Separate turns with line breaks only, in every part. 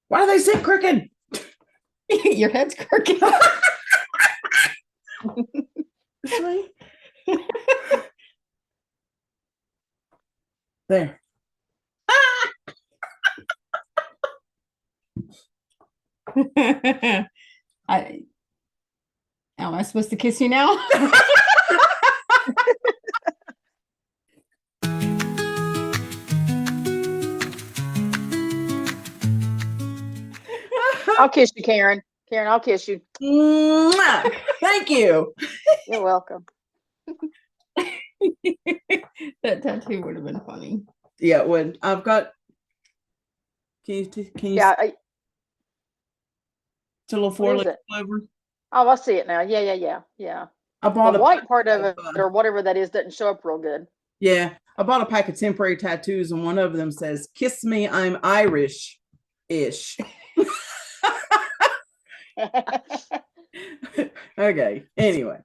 Why do they sit crooked?
Your head's crooked.
This way. There.
I Am I supposed to kiss you now?
I'll kiss you, Karen. Karen, I'll kiss you.
Mwah! Thank you.
You're welcome.
That tattoo would have been funny.
Yeah, it would. I've got. Can you?
Yeah.
It's a little four-leaf clover.
Oh, I see it now. Yeah.
I bought
the
a
white part of it, or whatever that is, doesn't show up real good.
Yeah, I bought a pack of temporary tattoos, and one of them says, "Kiss me, I'm Irish-ish." Okay. Anyway,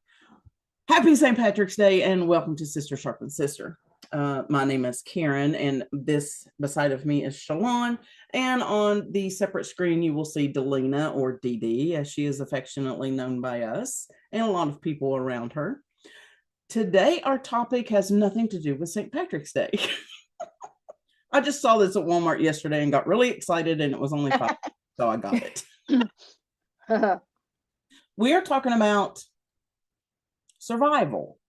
happy St. Patrick's Day, and welcome to Sister Sharpens Sister. My name is Karen, and this beside of me is Shalon. And on the separate screen, you will see Delina, or Dee Dee, as she is affectionately known by us, and a lot of people around her. Today, our topic has nothing to do with St. Patrick's Day. I just saw this at Walmart yesterday and got really excited, and it was only $5, so I got it. We are talking about survival.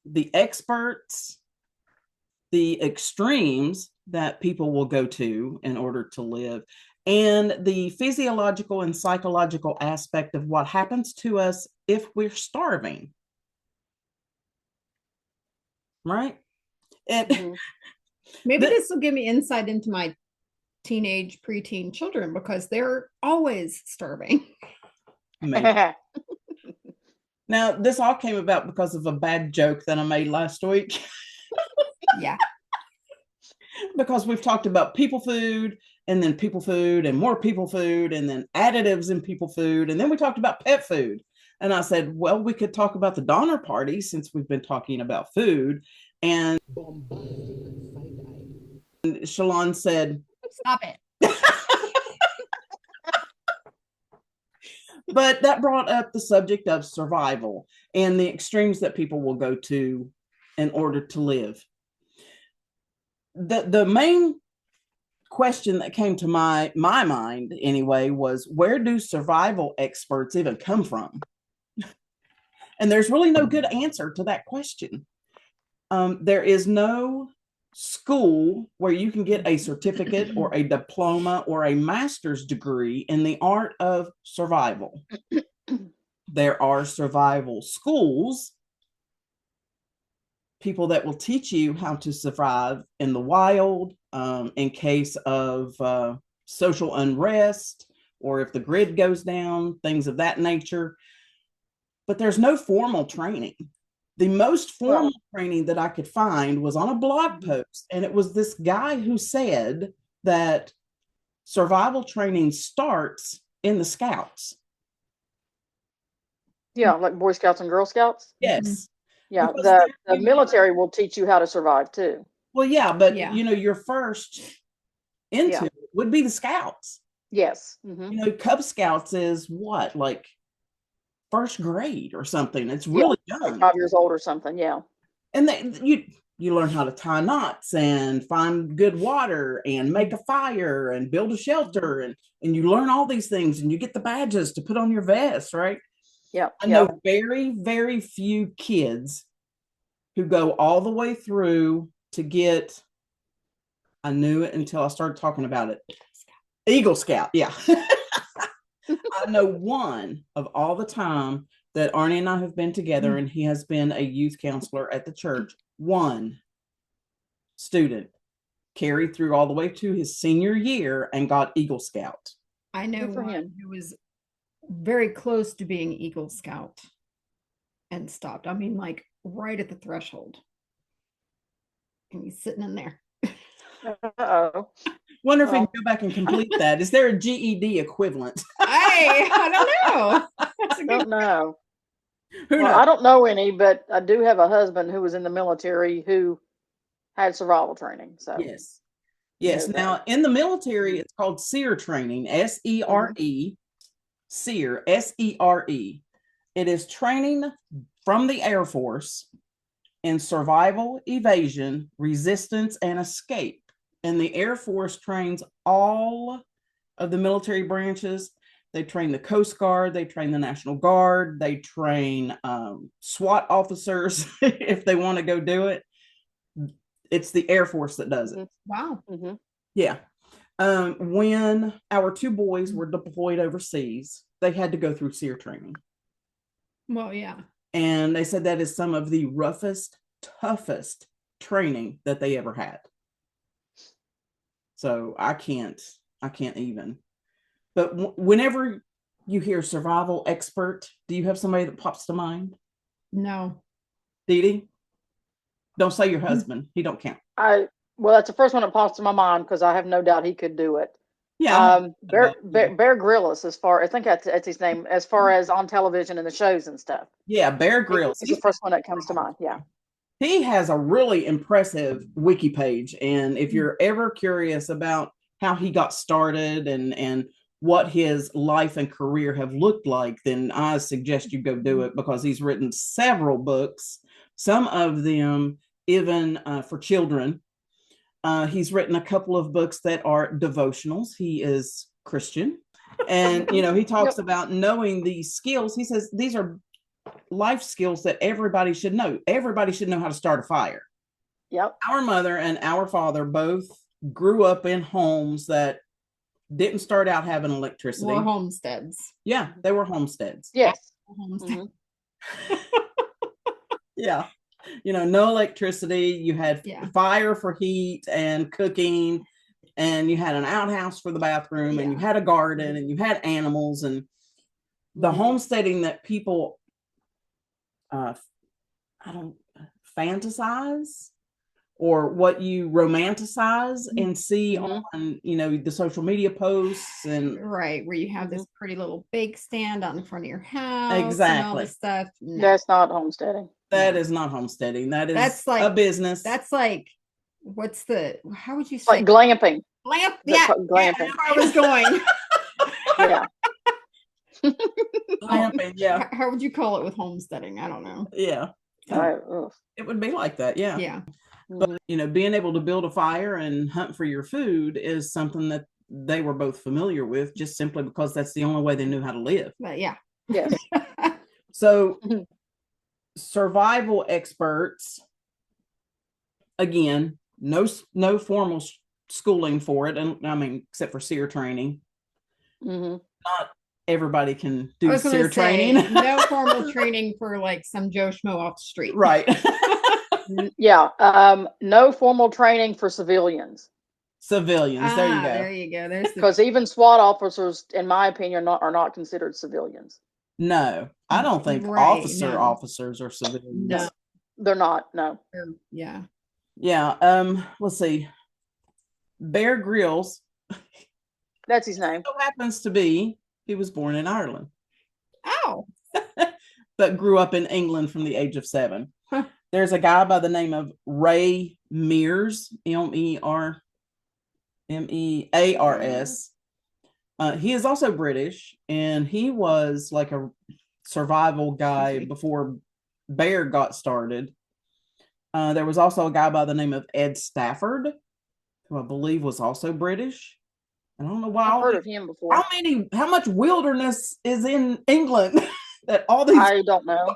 The experts, the extremes that people will go to in order to live, and the physiological and psychological aspect of what happens to us if we're starving. Right? And
maybe this will give me insight into my teenage, preteen children, because they're always starving.
Now, this all came about because of a bad joke that I made last week.
Yeah.
Because we've talked about people food, and then people food, and more people food, and then additives in people food, and then we talked about pet food. And I said, well, we could talk about the Donner Party since we've been talking about food. And Shalon said,
stop it.
But that brought up the subject of survival and the extremes that people will go to in order to live. The main question that came to my mind anyway was, where do survival experts even come from? And there's really no good answer to that question. There is no school where you can get a certificate or a diploma or a master's degree in the art of survival. There are survival schools, people that will teach you how to survive in the wild, in case of social unrest, or if the grid goes down, things of that nature. But there's no formal training. The most formal training that I could find was on a blog post, and it was this guy who said that survival training starts in the Scouts.
Yeah, like Boy Scouts and Girl Scouts.
Yes.
Yeah, the military will teach you how to survive too.
Well, yeah, but you know, your first into it would be the Scouts.
Yes.
You know, Cub Scouts is what, like first grade or something. It's really young,
like 5 years old or something. Yeah.
And you learn how to tie knots and find good water and make a fire and build a shelter, and you learn all these things, and you get the badges to put on your vest, right?
Yeah.
I know very, very few kids who go all the way through to get, I knew it until I started talking about it, Eagle Scout. Yeah. I know one of all the time that Arnie and I have been together, and he has been a youth counselor at the church. One student carried through all the way to his senior year and got Eagle Scout.
I know one who was very close to being Eagle Scout and stopped. I mean, like right at the threshold. And he's sitting in there.
Uh-oh.
Wonder if we can go back and complete that. Is there a GED equivalent?
I don't know.
I don't know. I don't know any, but I do have a husband who was in the military who had survival training. So
Yes.
know that.
Now, in the military, it's called SEER training, SERE, SEER, SERE. It is training from the Air Force in survival, evasion, resistance, and escape. And the Air Force trains all of the military branches. They train the Coast Guard, they train the National Guard, they train SWAT officers if they want to go do it. It's the Air Force that does it.
Wow.
Mm-hmm.
Yeah. When our two boys were deployed overseas, they had to go through SEER training.
Well, yeah.
And they said that is some of the roughest, toughest training that they ever had. So I can't even. But whenever you hear survival expert, do you have somebody that pops to mind?
No.
Dee Dee? Don't say your husband. He don't count.
Well, that's the first one that pops to my mind because I have no doubt he could do it.
Yeah.
Bear Grylls, I think that's his name, as far as on television and the shows and stuff.
Yeah, Bear Grylls.
He's the first one that comes to mind. Yeah.
He has a really impressive wiki page. And if you're ever curious about how he got started and what his life and career have looked like, then I suggest you go do it, because he's written several books, some of them even for children. He's written a couple of books that are devotionals. He is Christian. And, he talks about knowing these skills. He says these are life skills that everybody should know. Everybody should know how to start a fire.
Yep.
Our mother and our father both grew up in homes that didn't start out having electricity.
Or homesteads.
Yeah, they were homesteads.
Yes.
Homestead.
Mm-hmm.
Yeah. No electricity. You had fire for heat and cooking, and you had an outhouse for the bathroom, and you had a garden, and you had animals, and the homesteading that people fantasize, or what you romanticize and see on the social media posts, and
right, where you have this pretty little bake stand on the front of your house.
Exactly.
And all this stuff. No.
That's not homesteading.
That is not homesteading. That's like a business.
That's like, how would you say?
Like glamping.
Glamping. Yeah, I was going.
Yeah.
Glamping, yeah.
How would you call it with homesteading? I don't know.
Yeah. It would be like that, yeah.
Yeah.
But being able to build a fire and hunt for your food is something that they were both familiar with, just simply because that's the only way they knew how to live.
But yeah.
Yes.
So survival experts, again, no formal schooling for it, and I mean, except for SEER training.
Mm-hmm.
Not everybody can do SEER training.
No formal training for like some Joe Schmo off the street.
Right.
Yeah. No formal training for civilians.
Civilians. There you go.
There you go. There's
because even SWAT officers, in my opinion, are not considered civilians.
No, I don't think officers are civilians.
No, they're not. No.
Yeah.
Yeah. Let's see. Bear Grylls.
That's his name.
So happens to be he was born in Ireland.
Oh.
But grew up in England from the age of 7.
Huh.
There's a guy by the name of Ray Mears, Mears. He is also British, and he was like a survival guy before Bear got started. There was also a guy by the name of Ed Stafford, who I believe was also British. I don't know why.
I've heard of him before.
How much wilderness is in England that all these?
I don't know.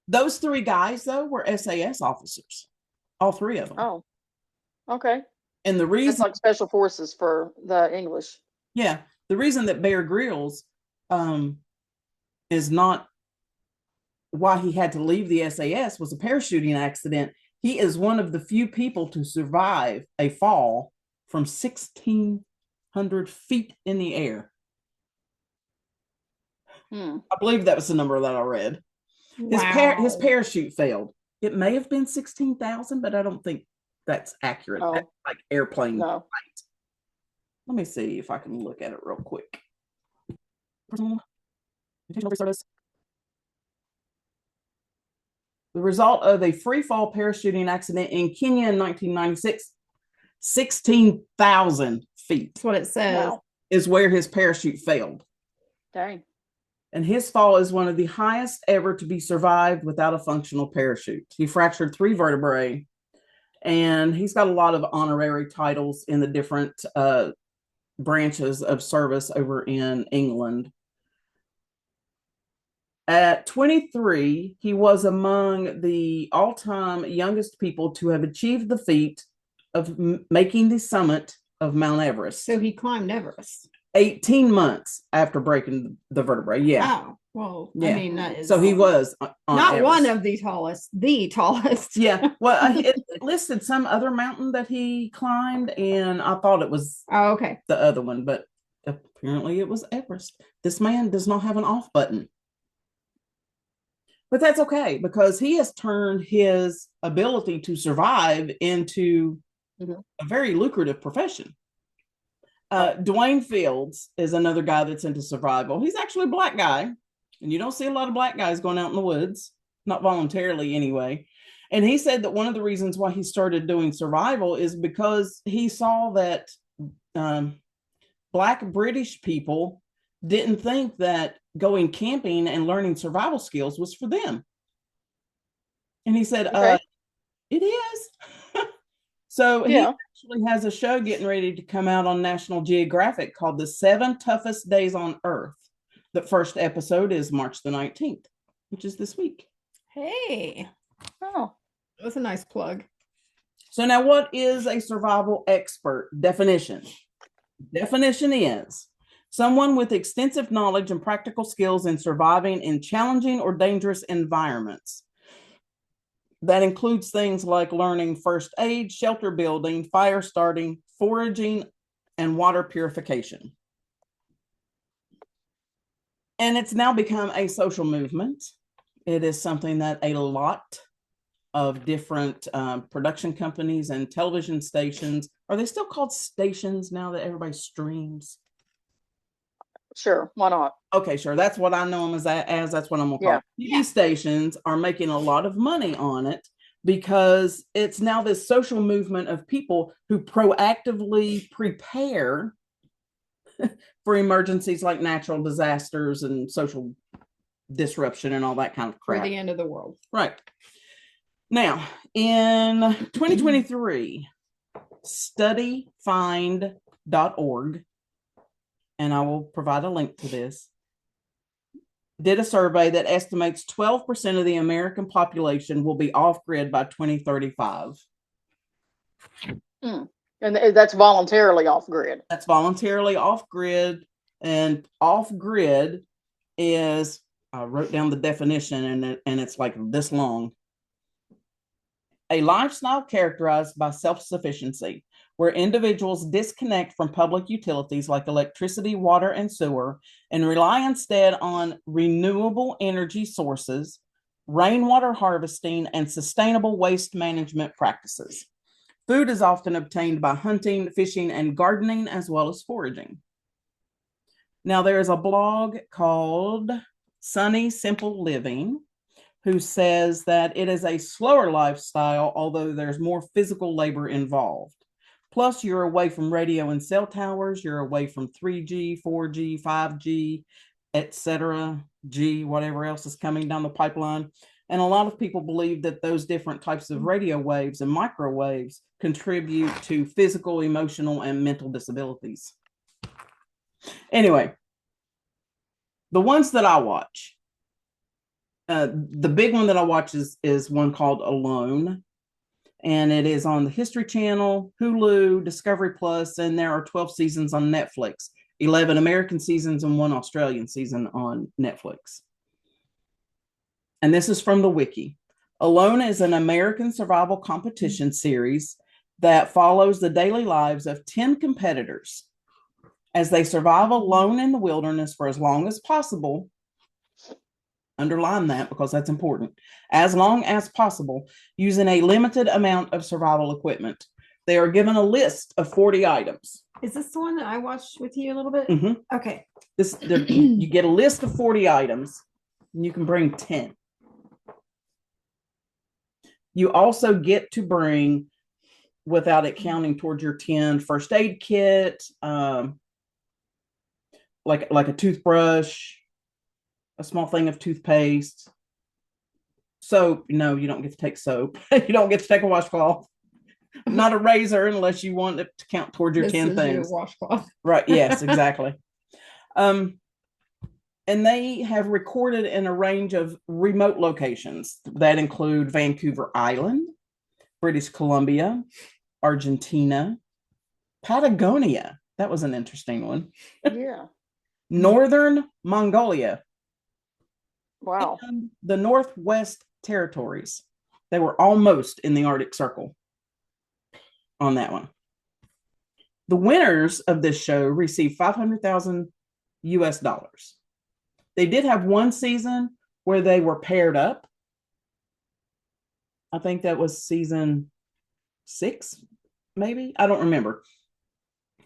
Those 3 guys, though, were SAS officers. All 3 of them.
Oh, okay.
And the reason,
it's like special forces for the English.
Yeah, the reason that Bear Grylls is not why he had to leave the SAS was a parachuting accident. He is one of the few people to survive a fall from 1,600 feet in the air. I believe that was the number that I read. His parachute failed. It may have been 16,000, but I don't think that's accurate.
Oh.
That's like airplane
No.
flight. Let me see if I can look at it real quick. Personal service. The result of a free fall parachuting accident in Kenya in 1996, 16,000 feet.
That's what it says.
Wow.
Is where his parachute failed.
Dang.
And his fall is one of the highest ever to be survived without a functional parachute. He fractured 3 vertebrae, and he's got a lot of honorary titles in the different branches of service over in England. At 23, he was among the all-time youngest people to have achieved the feat of making the summit of Mount Everest.
So he climbed Everest.
18 months after breaking the vertebrae. Yeah.
Oh, well,
Yeah.
I mean, that is
So he was on
not
Everest.
one of the tallest, the tallest.
Yeah. Well, it listed some other mountain that he climbed, and I thought it was
Oh, okay.
the other one, but apparently it was Everest. This man does not have an off button. But that's okay, because he has turned his ability to survive into a very lucrative profession. Dwayne Fields is another guy that's into survival. He's actually a black guy, and you don't see a lot of black guys going out in the woods, not voluntarily anyway. And he said that one of the reasons why he started doing survival is because he saw that Black British people didn't think that going camping and learning survival skills was for them. And he said,
Okay.
It is. So he
Yeah.
actually has a show getting ready to come out on National Geographic called The 7 Toughest Days on Earth. The first episode is March the 19th, which is this week.
Hey,
Oh.
that's a nice plug.
So now, what is a survival expert? Definition. Definition is someone with extensive knowledge and practical skills in surviving in challenging or dangerous environments. That includes things like learning first aid, shelter building, fire starting, foraging, and water purification. And it's now become a social movement. It is something that a lot of different production companies and television stations, are they still called stations now that everybody streams?
Sure. Why not?
Okay, sure. That's what I know them as. That's what I'm gonna call it. TV stations are making a lot of money on it because it's now this social movement of people who proactively prepare for emergencies like natural disasters and social disruption and all that kind of crap.
For the end of the world.
Right. Now, in 2023, studyfind.org, and I will provide a link to this, did a survey that estimates 12% of the American population will be off-grid by 2035.
And that's voluntarily off-grid.
That's voluntarily off-grid, and off-grid is, I wrote down the definition, and it's like this long. A lifestyle characterized by self-sufficiency, where individuals disconnect from public utilities like electricity, water, and sewer, and rely instead on renewable energy sources, rainwater harvesting, and sustainable waste management practices. Food is often obtained by hunting, fishing, and gardening, as well as foraging. Now, there is a blog called Sunny Simple Living, who says that it is a slower lifestyle, although there's more physical labor involved. Plus, you're away from radio and cell towers. You're away from 3G, 4G, 5G, etc. G, whatever else is coming down the pipeline. And a lot of people believe that those different types of radio waves and microwaves contribute to physical, emotional, and mental disabilities. Anyway, the ones that I watch, the big one that I watch is one called Alone, and it is on the History Channel, Hulu, Discovery Plus, and there are 12 seasons on Netflix, 11 American seasons and 1 Australian season on Netflix. And this is from the wiki. Alone is an American survival competition series that follows the daily lives of 10 competitors as they survive alone in the wilderness for as long as possible. Underline that because that's important. As long as possible, using a limited amount of survival equipment. They are given a list of 40 items.
Is this the one that I watched with you a little bit?
Mm-hmm.
Okay.
You get a list of 40 items, and you can bring 10. You also get to bring, without it counting towards your 10, first aid kit, like a toothbrush, a small thing of toothpaste, soap. No, you don't get to take soap. You don't get to take a washcloth. Not a razor unless you want it to count towards your
This
10
is
things.
your washcloth.
Right. Yes, exactly. And they have recorded in a range of remote locations that include Vancouver Island, British Columbia, Argentina, Patagonia. That was an interesting one.
Yeah.
Northern Mongolia.
Wow.
And the Northwest Territories. They were almost in the Arctic Circle on that one. The winners of this show received $500,000 US. They did have one season where they were paired up. I think that was season 6, maybe. I don't remember.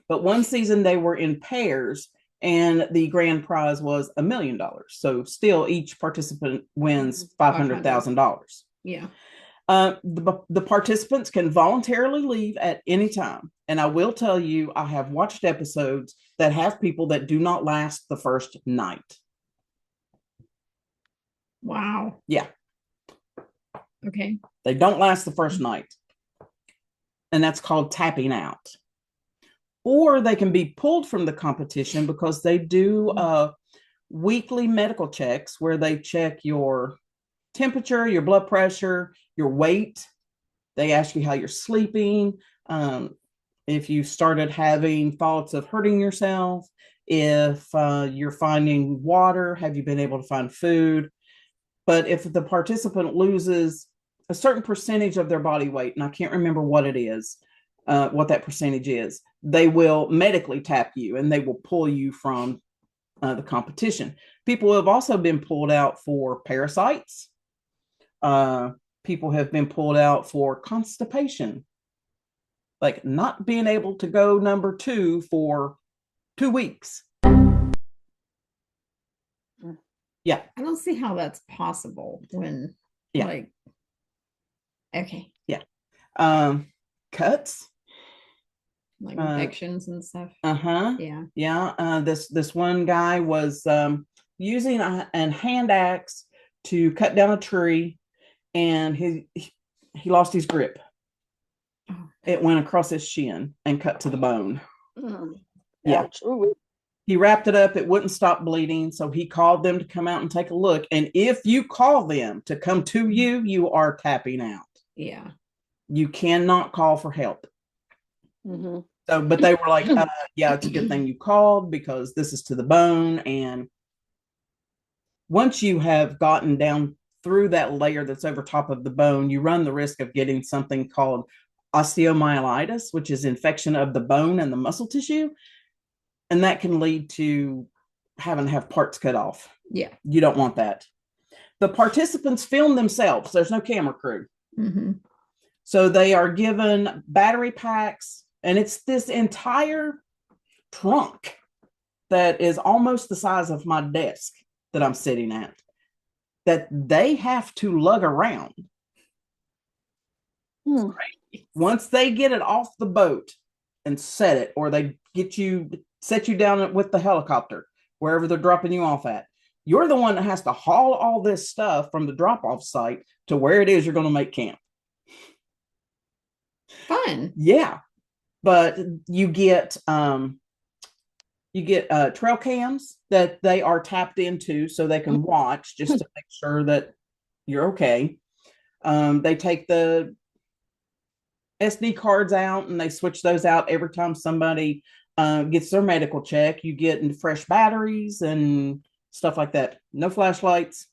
But one season they were in pairs, and the grand prize was $1 million. So still, each participant wins $500,000.
Yeah.
The participants can voluntarily leave at any time. And I will tell you, I have watched episodes that have people that do not last the first night.
Wow.
Yeah.
Okay.
They don't last the first night. And that's called tapping out. Or they can be pulled from the competition because they do weekly medical checks where they check your temperature, your blood pressure, your weight. They ask you how you're sleeping, if you started having thoughts of hurting yourself, if you're finding water, have you been able to find food. But if the participant loses a certain percentage of their body weight, and I can't remember what it is, what that percentage is, they will medically tap you and they will pull you from the competition. People have also been pulled out for parasites. People have been pulled out for constipation, like not being able to go number 2 for 2 weeks. Yeah.
I don't see how that's possible when, like, okay.
Yeah. Cuts.
Like infections and stuff.
Yeah. Yeah. This one guy was using a hand axe to cut down a tree, and he lost his grip.
Oh.
It went across his shin and cut to the bone. Yeah.
Ooh.
He wrapped it up. It wouldn't stop bleeding. So he called them to come out and take a look. And if you call them to come to you, you are tapping out.
Yeah.
You cannot call for help.
Mm-hmm.
So, but they were like, yeah, it's a good thing you called because this is to the bone. And once you have gotten down through that layer that's over top of the bone, you run the risk of getting something called osteomyelitis, which is infection of the bone and the muscle tissue. And that can lead to having to have parts cut off.
Yeah.
You don't want that. The participants film themselves. There's no camera crew.
Mm-hmm.
So they are given battery packs, and it's this entire trunk that is almost the size of my desk that I'm sitting at, that they have to lug around. Once they get it off the boat and set it, or they set you down with the helicopter, wherever they're dropping you off at, you're the one that has to haul all this stuff from the drop-off site to where it is you're going to make camp.
Fun.
Yeah. But you get trail cams that they are tapped into so they can watch just to make sure that you're okay. They take the SD cards out and they switch those out every time somebody gets their medical check. You get fresh batteries and stuff like that. No flashlights.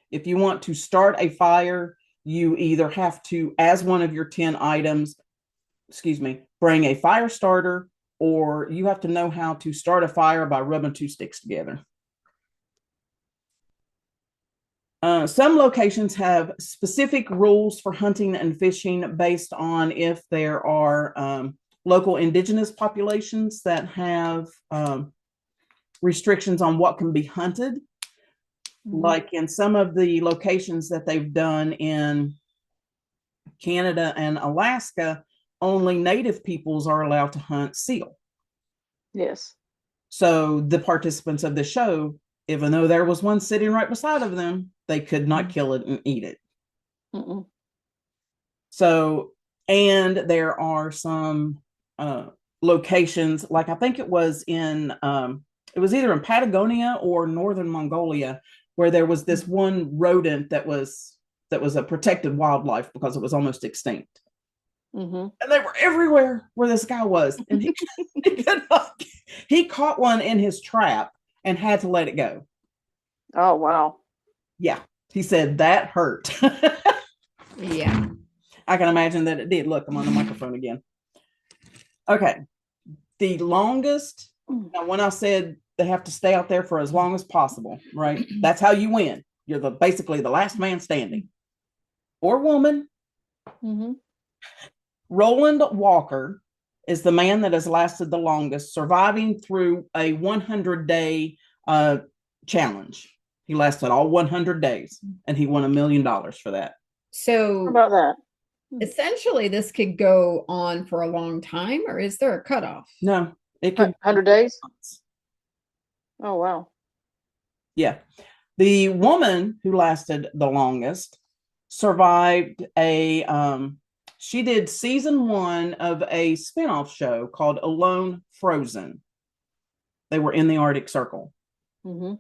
If you want to start a fire, you either have to, as one of your 10 items, bring a fire starter, or you have to know how to start a fire by rubbing 2 sticks together. Some locations have specific rules for hunting and fishing based on if there are local indigenous populations that have restrictions on what can be hunted. Like in some of the locations that they've done in Canada and Alaska, only native peoples are allowed to hunt seal.
Yes.
So the participants of the show, even though there was one sitting right beside of them, they could not kill it and eat it.
Mm-mm.
So, and there are some locations, like I think it was either in Patagonia or northern Mongolia, where there was this one rodent that was a protected wildlife because it was almost extinct.
Mm-hmm.
And they were everywhere where this guy was. And he caught one in his trap and had to let it go.
Oh, wow.
Yeah. He said that hurt.
Yeah.
I can imagine that it did. Look, I'm on the microphone again. Okay. The longest, now when I said they have to stay out there for as long as possible, right? That's how you win. You're basically the last man standing. Or woman.
Mm-hmm.
Roland Walker is the man that has lasted the longest, surviving through a 100-day challenge. He lasted all 100 days, and he won $1 million for that.
So
How about that?
essentially, this could go on for a long time, or is there a cutoff?
No, it could
100 days? Oh, wow.
Yeah. The woman who lasted the longest survived she did season 1 of a spinoff show called Alone Frozen. They were in the Arctic Circle.
Mm-hmm.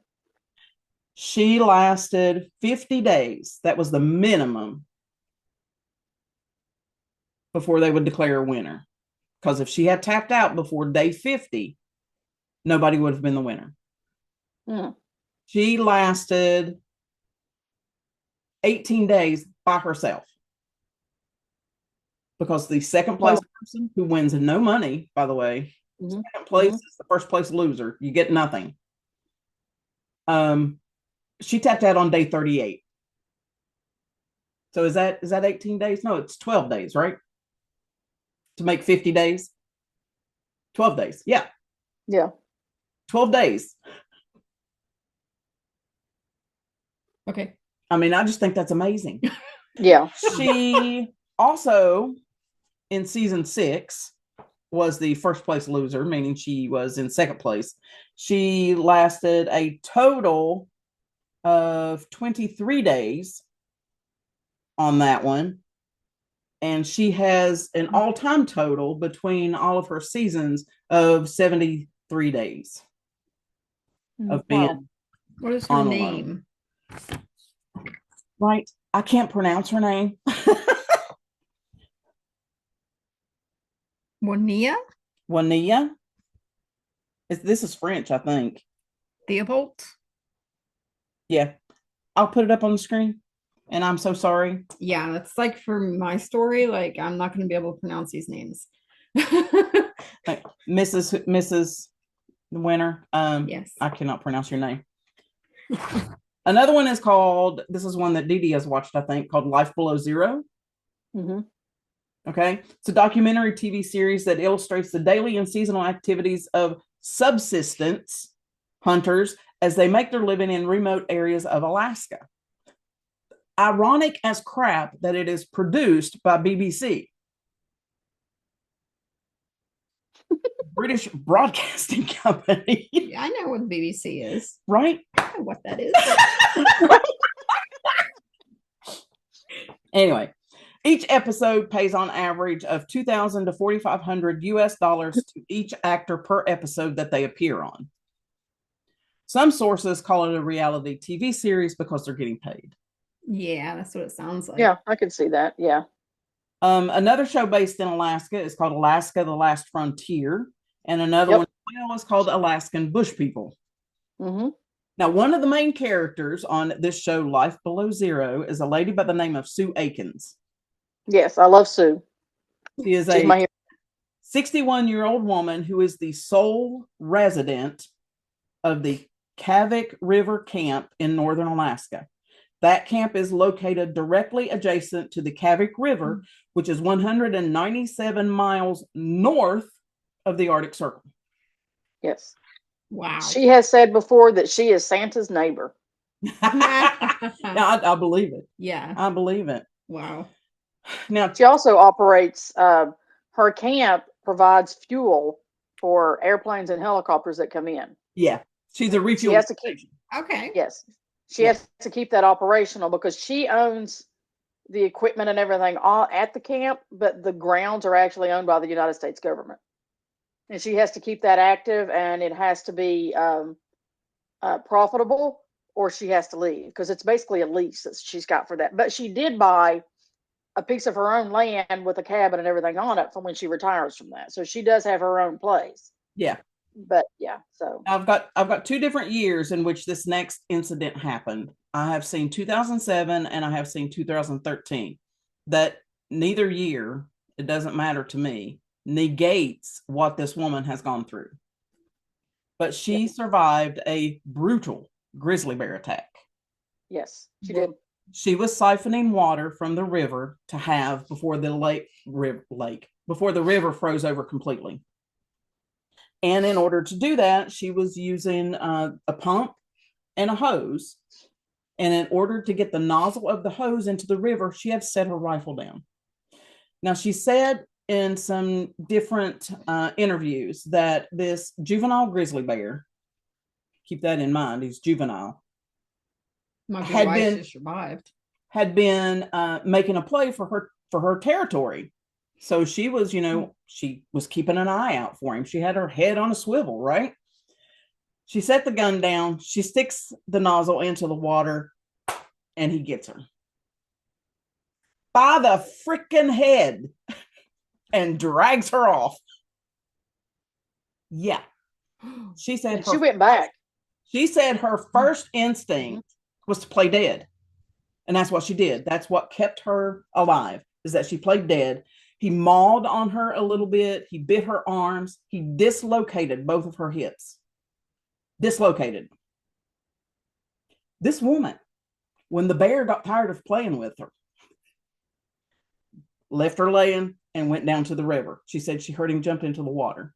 She lasted 50 days. That was the minimum before they would declare a winner. Because if she had tapped out before day 50, nobody would have been the winner.
Mm.
She lasted 18 days by herself. Because the second place person, who wins no money, by the way, second place is the first place loser. You get nothing. She tapped out on day 38. So is that 18 days? No, it's 12 days, right? To make 50 days? 12 days. Yeah.
Yeah.
12 days.
Okay.
I mean, I just think that's amazing.
Yeah.
She also, in season 6, was the first place loser, meaning she was in second place. She lasted a total of 23 days on that one. And she has an all-time total between all of her seasons of 73 days of being
What is her name?
Right. I can't pronounce her name.
Juania?
Juania? This is French, I think.
Theobald?
Yeah. I'll put it up on the screen. And I'm so sorry.
Yeah, that's like for my story. Like, I'm not going to be able to pronounce these names.
Like, Mrs. Winner.
Yes.
I cannot pronounce your name. Another one is called, this is one that Dee Dee has watched, I think, called Life Below Zero.
Mm-hmm.
Okay. It's a documentary TV series that illustrates the daily and seasonal activities of subsistence hunters as they make their living in remote areas of Alaska. Ironic as crap that it is produced by BBC. British Broadcasting Company.
Yeah, I know what the BBC is.
Right?
I know what that is.
Anyway, each episode pays on average of $2,000 to $4,500 US to each actor per episode that they appear on. Some sources call it a reality TV series because they're getting paid.
Yeah, that's what it sounds like.
Yeah, I can see that. Yeah.
Another show based in Alaska is called Alaska: The Last Frontier, and another one is called Alaskan Bush People.
Mm-hmm.
Now, one of the main characters on this show, Life Below Zero, is a lady by the name of Sue Aikens.
Yes, I love Sue.
She is a 61-year-old woman who is the sole resident of the Kavik River Camp in northern Alaska. That camp is located directly adjacent to the Kavik River, which is 197 miles north of the Arctic Circle.
Yes.
Wow.
She has said before that she is Santa's neighbor.
I believe it.
Yeah.
I believe it.
Wow.
Now,
She also operates, her camp provides fuel for airplanes and helicopters that come in.
yeah, she's a
She
refueling
has to keep,
station.
Okay.
yes, she
Yeah.
has to keep that operational because she owns the equipment and everything all at the camp, but the grounds are actually owned by the United States government. And she has to keep that active, and it has to be profitable, or she has to leave because it's basically a lease that she's got for that. But she did buy a piece of her own land with a cabin and everything on it from when she retires from that. So she does have her own place.
Yeah.
But yeah, so
I've got 2 different years in which this next incident happened. I have seen 2007 and I have seen 2013. That neither year, it doesn't matter to me, negates what this woman has gone through. But she survived a brutal grizzly bear attack.
yes, she did.
She was siphoning water from the river to have before the before the river froze over completely. And in order to do that, she was using a pump and a hose. And in order to get the nozzle of the hose into the river, she had to set her rifle down. Now, she said in some different interviews that this juvenile grizzly bear, keep that in mind, he's juvenile, had been making a play for her territory. So she was, she was keeping an eye out for him. She had her head on a swivel, right? She set the gun down. She sticks the nozzle into the water, and he gets her by the freaking head and drags her off. Yeah. She said
she went back.
She said her first instinct was to play dead. And that's what she did. That's what kept her alive, is that she played dead. He mauled on her a little bit. He bit her arms. He dislocated both of her hips. Dislocated. This woman, when the bear got tired of playing with her, left her laying and went down to the river. She said she heard him jump into the water.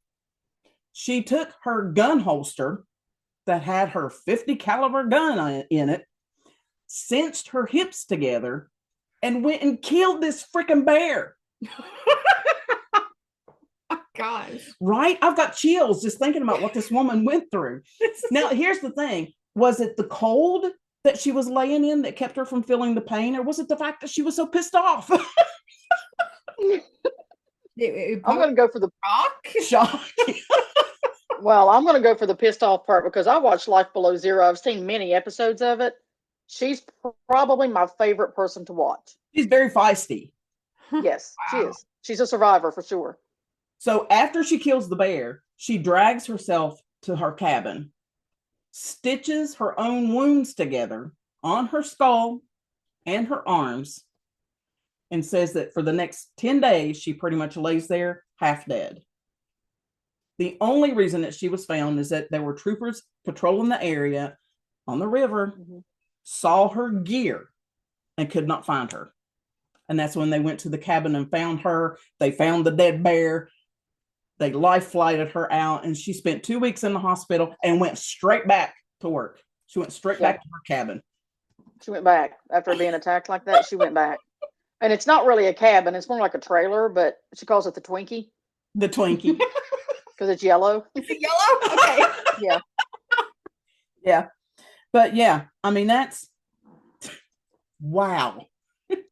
She took her gun holster that had her 50 caliber gun in it, cinched her hips together, and went and killed this freaking bear.
Guys.
Right? I've got chills just thinking about what this woman went through. Now, here's the thing. Was it the cold that she was laying in that kept her from feeling the pain, or was it the fact that she was so pissed off?
I'm going to go for the shock. Well, I'm going to go for the pissed off part because I watched Life Below Zero. I've seen many episodes of it. She's probably my favorite person to watch.
She's very feisty.
Yes, wow. She is. She's a survivor for sure.
So after she kills the bear, she drags herself to her cabin, stitches her own wounds together on her skull and her arms, and says that for the next 10 days, she pretty much lays there half dead. The only reason that she was found is that there were troopers patrolling the area on the river, saw her gear, and could not find her. And that's when they went to the cabin and found her. They found the dead bear. They life flighted her out, and she spent 2 weeks in the hospital and went straight back to work. She went straight back to her cabin.
She went back after being attacked like that. She went back. And it's not really a cabin. It's more like a trailer, but she calls it the Twinkie.
The Twinkie.
Because it's yellow.
Is it yellow? Okay.
Yeah.
Yeah. But yeah, I mean, that's wow.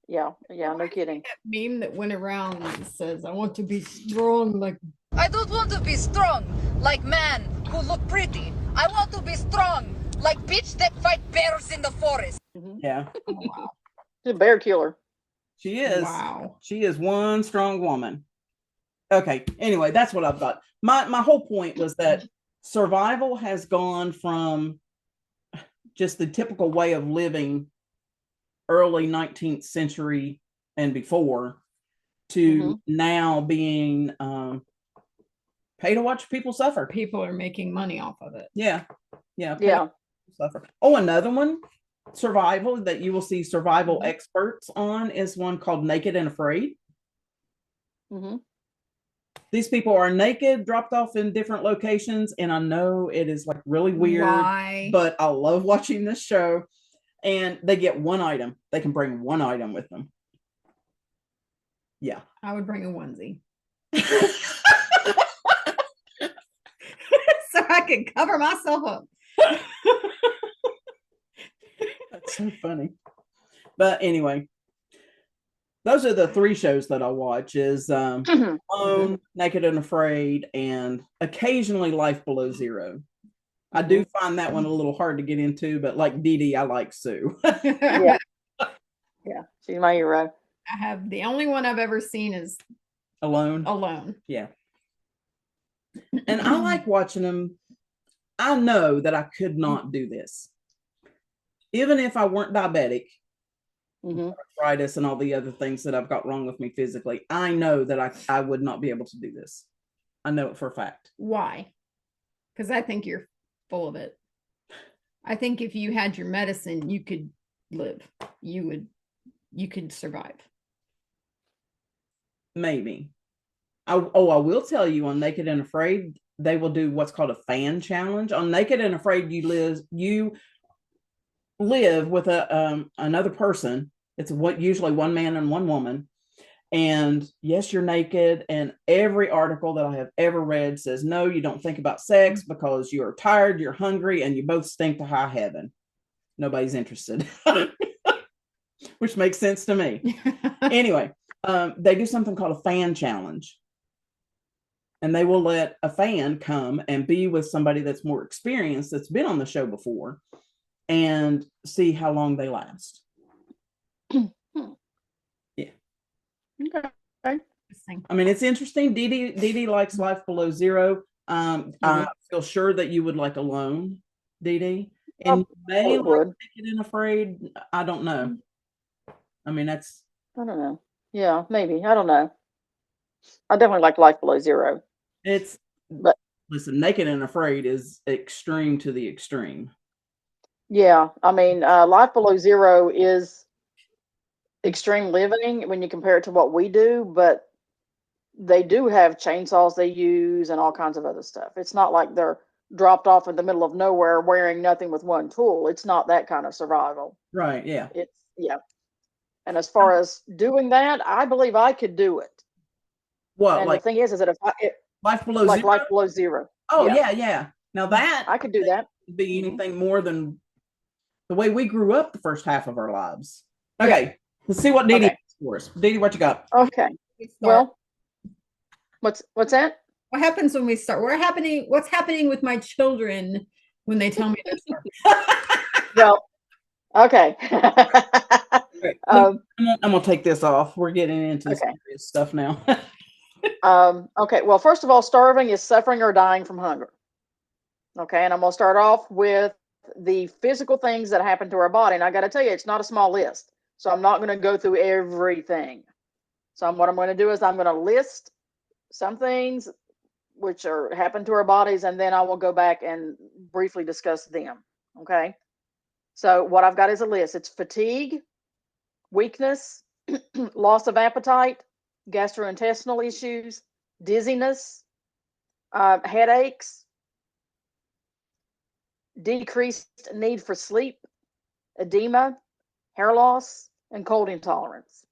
Yeah, no kidding.
That meme that went around that says, I want to be strong like...
I don't want to be strong like man who look pretty. I want to be strong like bitch that fight bears in the forest.
Yeah.
Oh, wow.
She's a bear killer.
She is.
Wow.
She is one strong woman. Okay. Anyway, that's what I've got. My whole point was that survival has gone from just the typical way of living early 19th century and before to now being pay to watch people suffer.
People are making money off of it.
Yeah. Suffer. Oh, another one, survival, that you will see survival experts on, is one called Naked and Afraid. These people are naked, dropped off in different locations, and I know it is like really weird.
Why?
But I love watching this show. And they get one item. They can bring one item with them. Yeah.
I would bring a onesie. So I could cover myself up.
That's so funny. But anyway, those are the 3 shows that I watch is Alone, Naked and Afraid, and occasionally Life Below Zero. I do find that one a little hard to get into, but like Dee Dee, I like Sue.
Yeah. Yeah, she's my hero.
I have the only one I've ever seen is
Alone. Yeah. And I like watching them. I know that I could not do this. Even if I weren't diabetic, arthritis and all the other things that I've got wrong with me physically, I know that I would not be able to do this. I know it for a fact.
Why? Because I think you're full of it. I think if you had your medicine, you could live. You could survive.
Maybe. I will tell you on Naked and Afraid, they will do what's called a fan challenge. On Naked and Afraid, you live with another person. It's usually one man and one woman. And yes, you're naked. And every article that I have ever read says, no, you don't think about sex because you're tired, you're hungry, and you both stink to high heaven. Nobody's interested, which makes sense to me. Anyway, they do something called a fan challenge. And they will let a fan come and be with somebody that's more experienced, that's been on the show before, and see how long they last. Yeah.
Okay.
I mean, it's interesting. Dee Dee likes Life Below Zero. I feel sure that you would like Alone, Dee Dee. And you may like Naked and Afraid. I don't know. I mean, I
don't know. Yeah, maybe. I don't know. I definitely like Life Below Zero.
But listen, Naked and Afraid is extreme to the extreme.
Yeah, I mean, Life Below Zero is extreme living when you compare it to what we do, but they do have chainsaws they use and all kinds of other stuff. It's not like they're dropped off in the middle of nowhere wearing nothing with one tool. It's not that kind of survival.
Right, yeah.
And as far as doing that, I believe I could do it.
What?
And the thing is that if
Life Below Zero?
Life Below Zero.
Oh, yeah. Now that
I could do that.
Be anything more than the way we grew up the first half of our lives. Okay, let's see what Dee Dee has for us. Dee Dee, what you got?
Okay. Well, what's that?
What happens when we start? What's happening with my children when they tell me they're starving?
Well, okay.
I'm gonna take this off. We're getting into serious stuff now.
Okay. Well, first of all, starving is suffering or dying from hunger. Okay, and I'm gonna start off with the physical things that happen to our body, and I got to tell you, it's not a small list. So I'm not going to go through everything. So what I'm going to do is I'm going to list some things which happen to our bodies, and then I will go back and briefly discuss them. Okay. So what I've got is a list. It's fatigue, weakness, loss of appetite, gastrointestinal issues, dizziness, headaches, decreased need for sleep, edema, hair loss, and cold intolerance.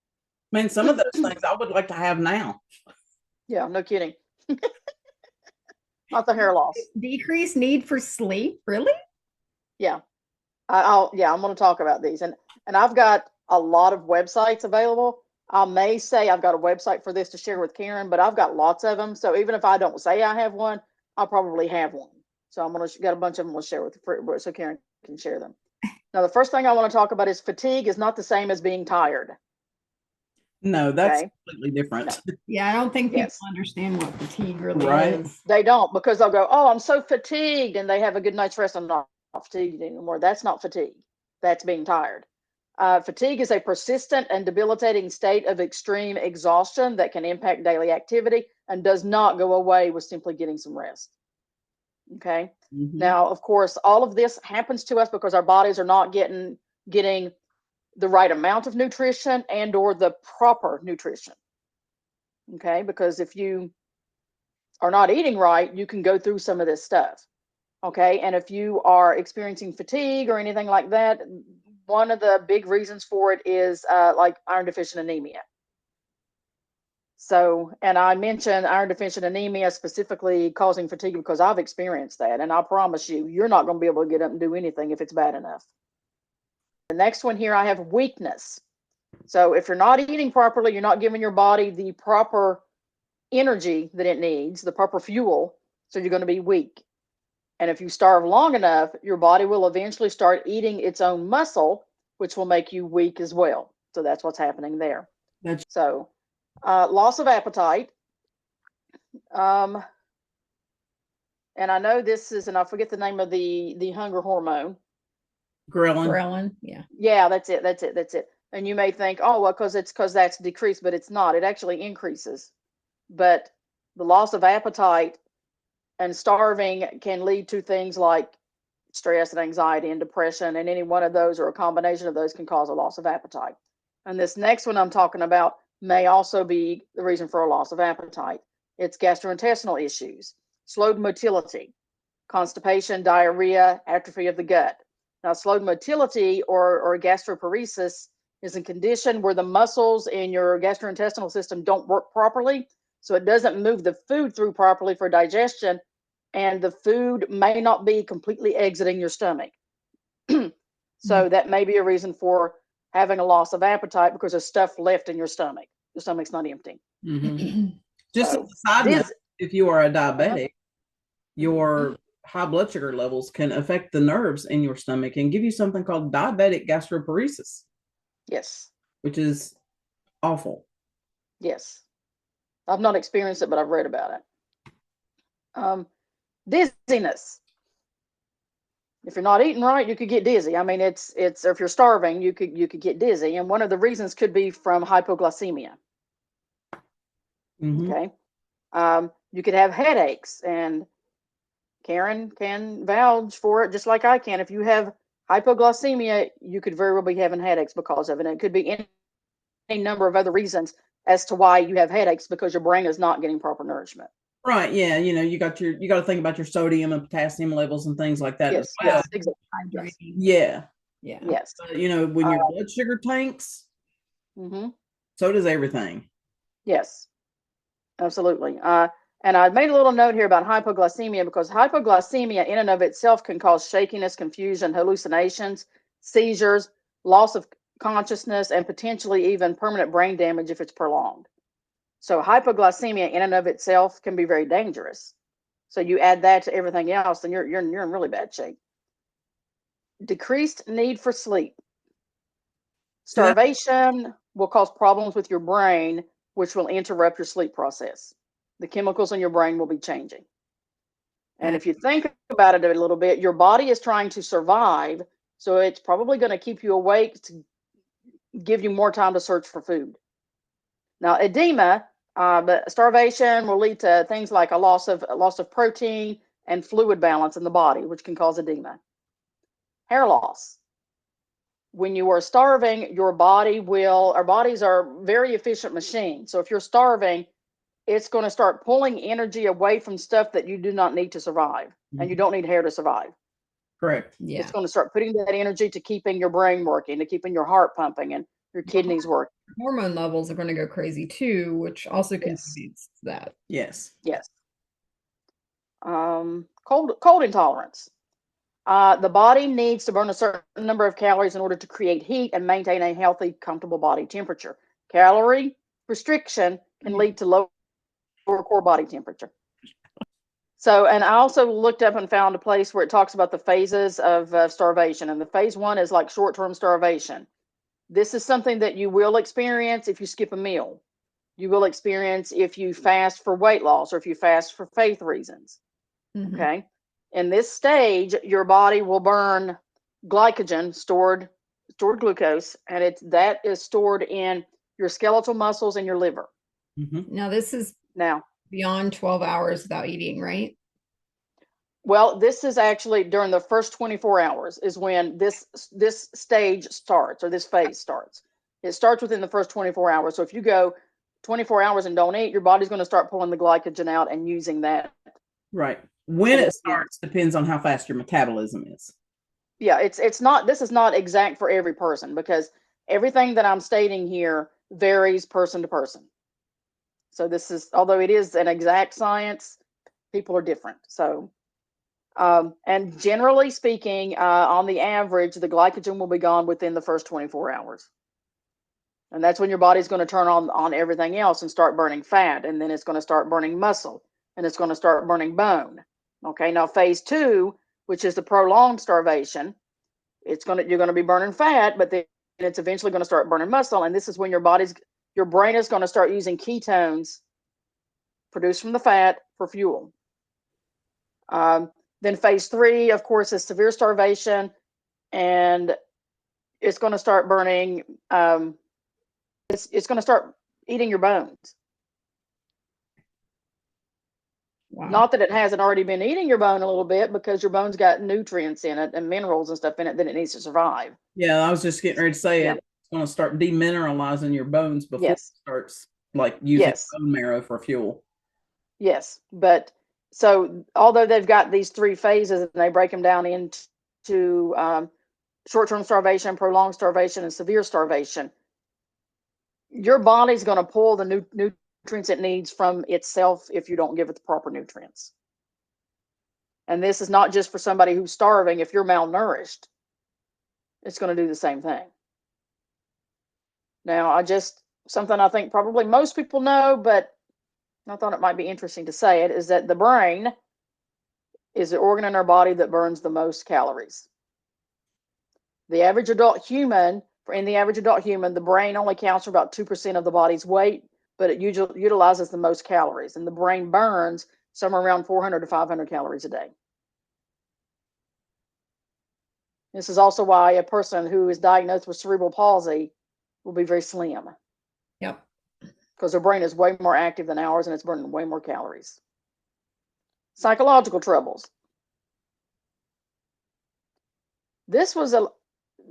Man, some of those things I would like to have now.
Yeah, no kidding. Not the hair loss.
Decreased need for sleep, really?
Yeah. I'm going to talk about these, and I've got a lot of websites available. I may say I've got a website for this to share with Karen, but I've got lots of them. So even if I don't say I have one, I'll probably have one. So I'm going to get a bunch of them. We'll share with so Karen can share them. Now, the first thing I want to talk about is fatigue is not the same as being tired.
No, that's completely different.
No. Yeah, I don't think people understand what fatigue really is.
They don't, because they'll go, oh, I'm so fatigued, and they have a good night's rest. I'm not fatigued anymore. That's not fatigue. That's being tired. Fatigue is a persistent and debilitating state of extreme exhaustion that can impact daily activity and does not go away with simply getting some rest. Okay. Mm-hmm. Now, of course, all of this happens to us because our bodies are not getting the right amount of nutrition and or the proper nutrition. Okay. Because if you are not eating right, you can go through some of this stuff. Okay. And if you are experiencing fatigue or anything like that, one of the big reasons for it is like iron deficient anemia. So, and I mentioned iron deficient anemia specifically causing fatigue because I've experienced that. And I promise you, you're not going to be able to get up and do anything if it's bad enough. The next one here, I have weakness. So if you're not eating properly, you're not giving your body the proper energy that it needs, the proper fuel. So you're going to be weak. And if you starve long enough, your body will eventually start eating its own muscle, which will make you weak as well. So that's what's happening there. So loss of appetite. And I know this is, and I forget the name of the hunger hormone.
Ghrelin, yeah.
Yeah, that's it. And you may think, oh, well, because that's decreased, but it's not. It actually increases. But the loss of appetite and starving can lead to things like stress and anxiety and depression, and any one of those or a combination of those can cause a loss of appetite. And this next one I'm talking about may also be the reason for a loss of appetite. It's gastrointestinal issues, slowed motility, constipation, diarrhea, atrophy of the gut. Now, slowed motility or gastroparesis is a condition where the muscles in your gastrointestinal system don't work properly, so it doesn't move the food through properly for digestion, and the food may not be completely exiting your stomach. So that may be a reason for having a loss of appetite because there's stuff left in your stomach. Your stomach's not empty.
Just
So,
as a side note, if you are a diabetic, your high blood sugar levels can affect the nerves in your stomach and give you something called diabetic gastroparesis.
Yes.
Which is awful.
Yes. I've not experienced it, but I've read about it. Dizziness. If you're not eating right, you could get dizzy. I mean, it's if you're starving, you could get dizzy, and one of the reasons could be from hypoglycemia. Okay. You could have headaches, and Karen can vouch for it just like I can. If you have hypoglycemia, you could very well be having headaches because of it. And it could be any number of other reasons as to why you have headaches, because your brain is not getting proper nourishment.
Right. Yeah. You got to think about your sodium and potassium levels and things like that.
Yes.
As well.
Yes. Exactly.
Yeah.
Yeah.
Yes.
When your blood sugar tanks, so does everything.
Yes. Absolutely. And I made a little note here about hypoglycemia because hypoglycemia in and of itself can cause shakiness, confusion, hallucinations, seizures, loss of consciousness, and potentially even permanent brain damage if it's prolonged. So hypoglycemia in and of itself can be very dangerous. So you add that to everything else, and you're in really bad shape. Decreased need for sleep. Starvation will cause problems with your brain, which will interrupt your sleep process. The chemicals in your brain will be changing. And if you think about it a little bit, your body is trying to survive, so it's probably going to keep you awake to give you more time to search for food. Now, edema, but starvation will lead to things like a loss of protein and fluid balance in the body, which can cause edema. Hair loss. When you are starving, our bodies are very efficient machines. So if you're starving, it's going to start pulling energy away from stuff that you do not need to survive. And you don't need hair to survive.
Correct.
Yeah.
It's going to start putting that energy to keeping your brain working, to keeping your heart pumping and your kidneys working.
Hormone levels are going to go crazy too, which also contributes to that.
Yes.
Yes. Cold intolerance. The body needs to burn a certain number of calories in order to create heat and maintain a healthy, comfortable body temperature. Calorie restriction can lead to lower core body temperature. So, and I also looked up and found a place where it talks about the phases of starvation. And the phase 1 is like short-term starvation. This is something that you will experience if you skip a meal. You will experience if you fast for weight loss or if you fast for faith reasons. Okay. In this stage, your body will burn glycogen, stored glucose, and that is stored in your skeletal muscles and your liver.
Now, this is beyond 12 hours without eating, right?
Well, this is actually during the first 24 hours is when this stage starts, or this phase starts. It starts within the first 24 hours. So if you go 24 hours and don't eat, your body's going to start pulling the glycogen out and using that.
Right. When it starts depends on how fast your metabolism is.
Yeah, this is not exact for every person, because everything that I'm stating here varies person to person. So this is, although it is an exact science, people are different. So, and generally speaking, on the average, the glycogen will be gone within the first 24 hours. And that's when your body's going to turn on everything else and start burning fat. And then it's going to start burning muscle, and it's going to start burning bone. Okay. Now phase 2, which is the prolonged starvation, you're going to be burning fat, but then it's eventually going to start burning muscle. And this is when your brain is going to start using ketones produced from the fat for fuel. Then phase 3, of course, is severe starvation, and it's going to start burning. It's going to start eating your bones.
Wow.
Not that it hasn't already been eating your bone a little bit, because your bone's got nutrients in it and minerals and stuff in it that it needs to survive.
Yeah, I was just getting ready to say it's going to start demineralizing your bones before it starts like using bone marrow for fuel.
Yes, but so although they've got these 3 phases and they break them down into short-term starvation, prolonged starvation, and severe starvation, your body's going to pull the nutrients it needs from itself if you don't give it the proper nutrients. And this is not just for somebody who's starving. If you're malnourished, it's going to do the same thing. Now, something I think probably most people know, but I thought it might be interesting to say it, is that the brain is the organ in our body that burns the most calories. In the average adult human, the brain only counts for about 2% of the body's weight, but it utilizes the most calories, and the brain burns somewhere around 400 to 500 calories a day. This is also why a person who is diagnosed with cerebral palsy will be very slim.
Yep.
Because their brain is way more active than ours, and it's burning way more calories. Psychological troubles. This was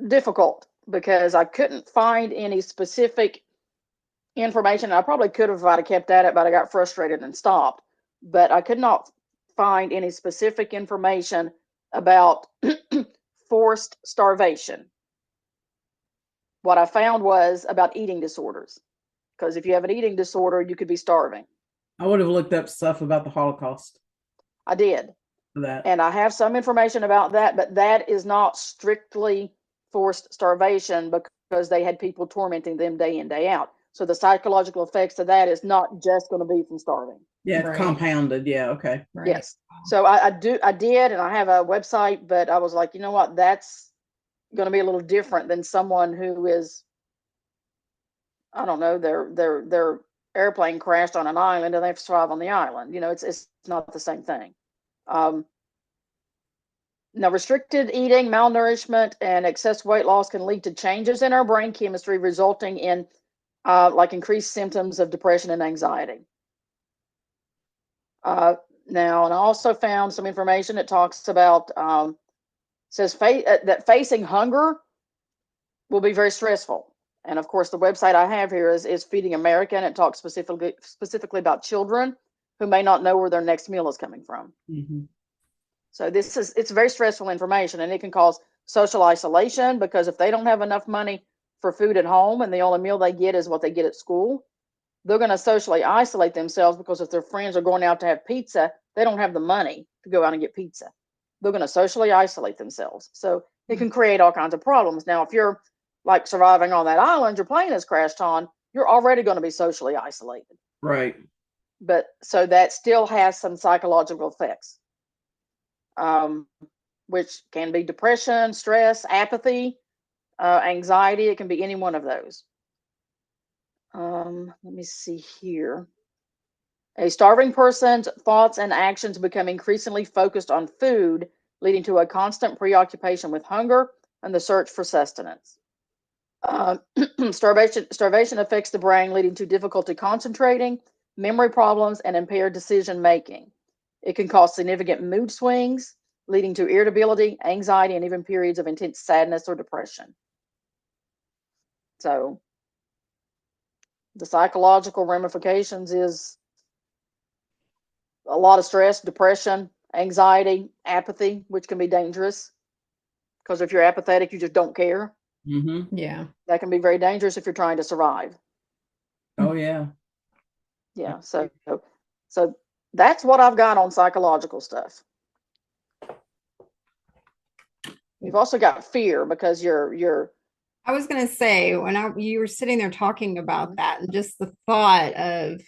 difficult because I couldn't find any specific information. I probably could have if I'd kept at it, but I got frustrated and stopped. But I could not find any specific information about forced starvation. What I found was about eating disorders. Because if you have an eating disorder, you could be starving.
I would have looked up stuff about the Holocaust.
I did.
For that.
And I have some information about that, but that is not strictly forced starvation, because they had people tormenting them day in, day out. So the psychological effects of that is not just going to be from starving.
Yeah, right. Compounded. Yeah, okay.
Right. Yes. So I did, and I have a website, but I was like, you know what, that's going to be a little different than someone who is, I don't know, their airplane crashed on an island and they have to survive on the island. You know, it's not the same thing. Now, restricted eating, malnourishment, and excess weight loss can lead to changes in our brain chemistry, resulting in like increased symptoms of depression and anxiety. Now, and I also found some information that talks about, says that facing hunger will be very stressful. And of course, the website I have here is Feeding America, and it talks specifically about children who may not know where their next meal is coming from.
Mm-hmm.
So it's very stressful information, and it can cause social isolation, because if they don't have enough money for food at home and the only meal they get is what they get at school, they're going to socially isolate themselves, because if their friends are going out to have pizza, they don't have the money to go out and get pizza. They're going to socially isolate themselves. So it can create all kinds of problems. Now, if you're like surviving on that island your plane has crashed on, you're already going to be socially isolated.
Right.
But so that still has some psychological effects. Which can be depression, stress, apathy, anxiety. It can be any one of those. Let me see here. A starving person's thoughts and actions become increasingly focused on food, leading to a constant preoccupation with hunger and the search for sustenance. Starvation affects the brain, leading to difficulty concentrating, memory problems, and impaired decision making. It can cause significant mood swings, leading to irritability, anxiety, and even periods of intense sadness or depression. So the psychological ramifications is a lot of stress, depression, anxiety, apathy, which can be dangerous, because if you're apathetic, you just don't care.
Mm-hmm.
Yeah.
That can be very dangerous if you're trying to survive.
Oh, yeah.
Yeah. So that's what I've got on psychological stuff. You've also got fear because you're
I was going to say, when you were sitting there talking about that, and just the thought of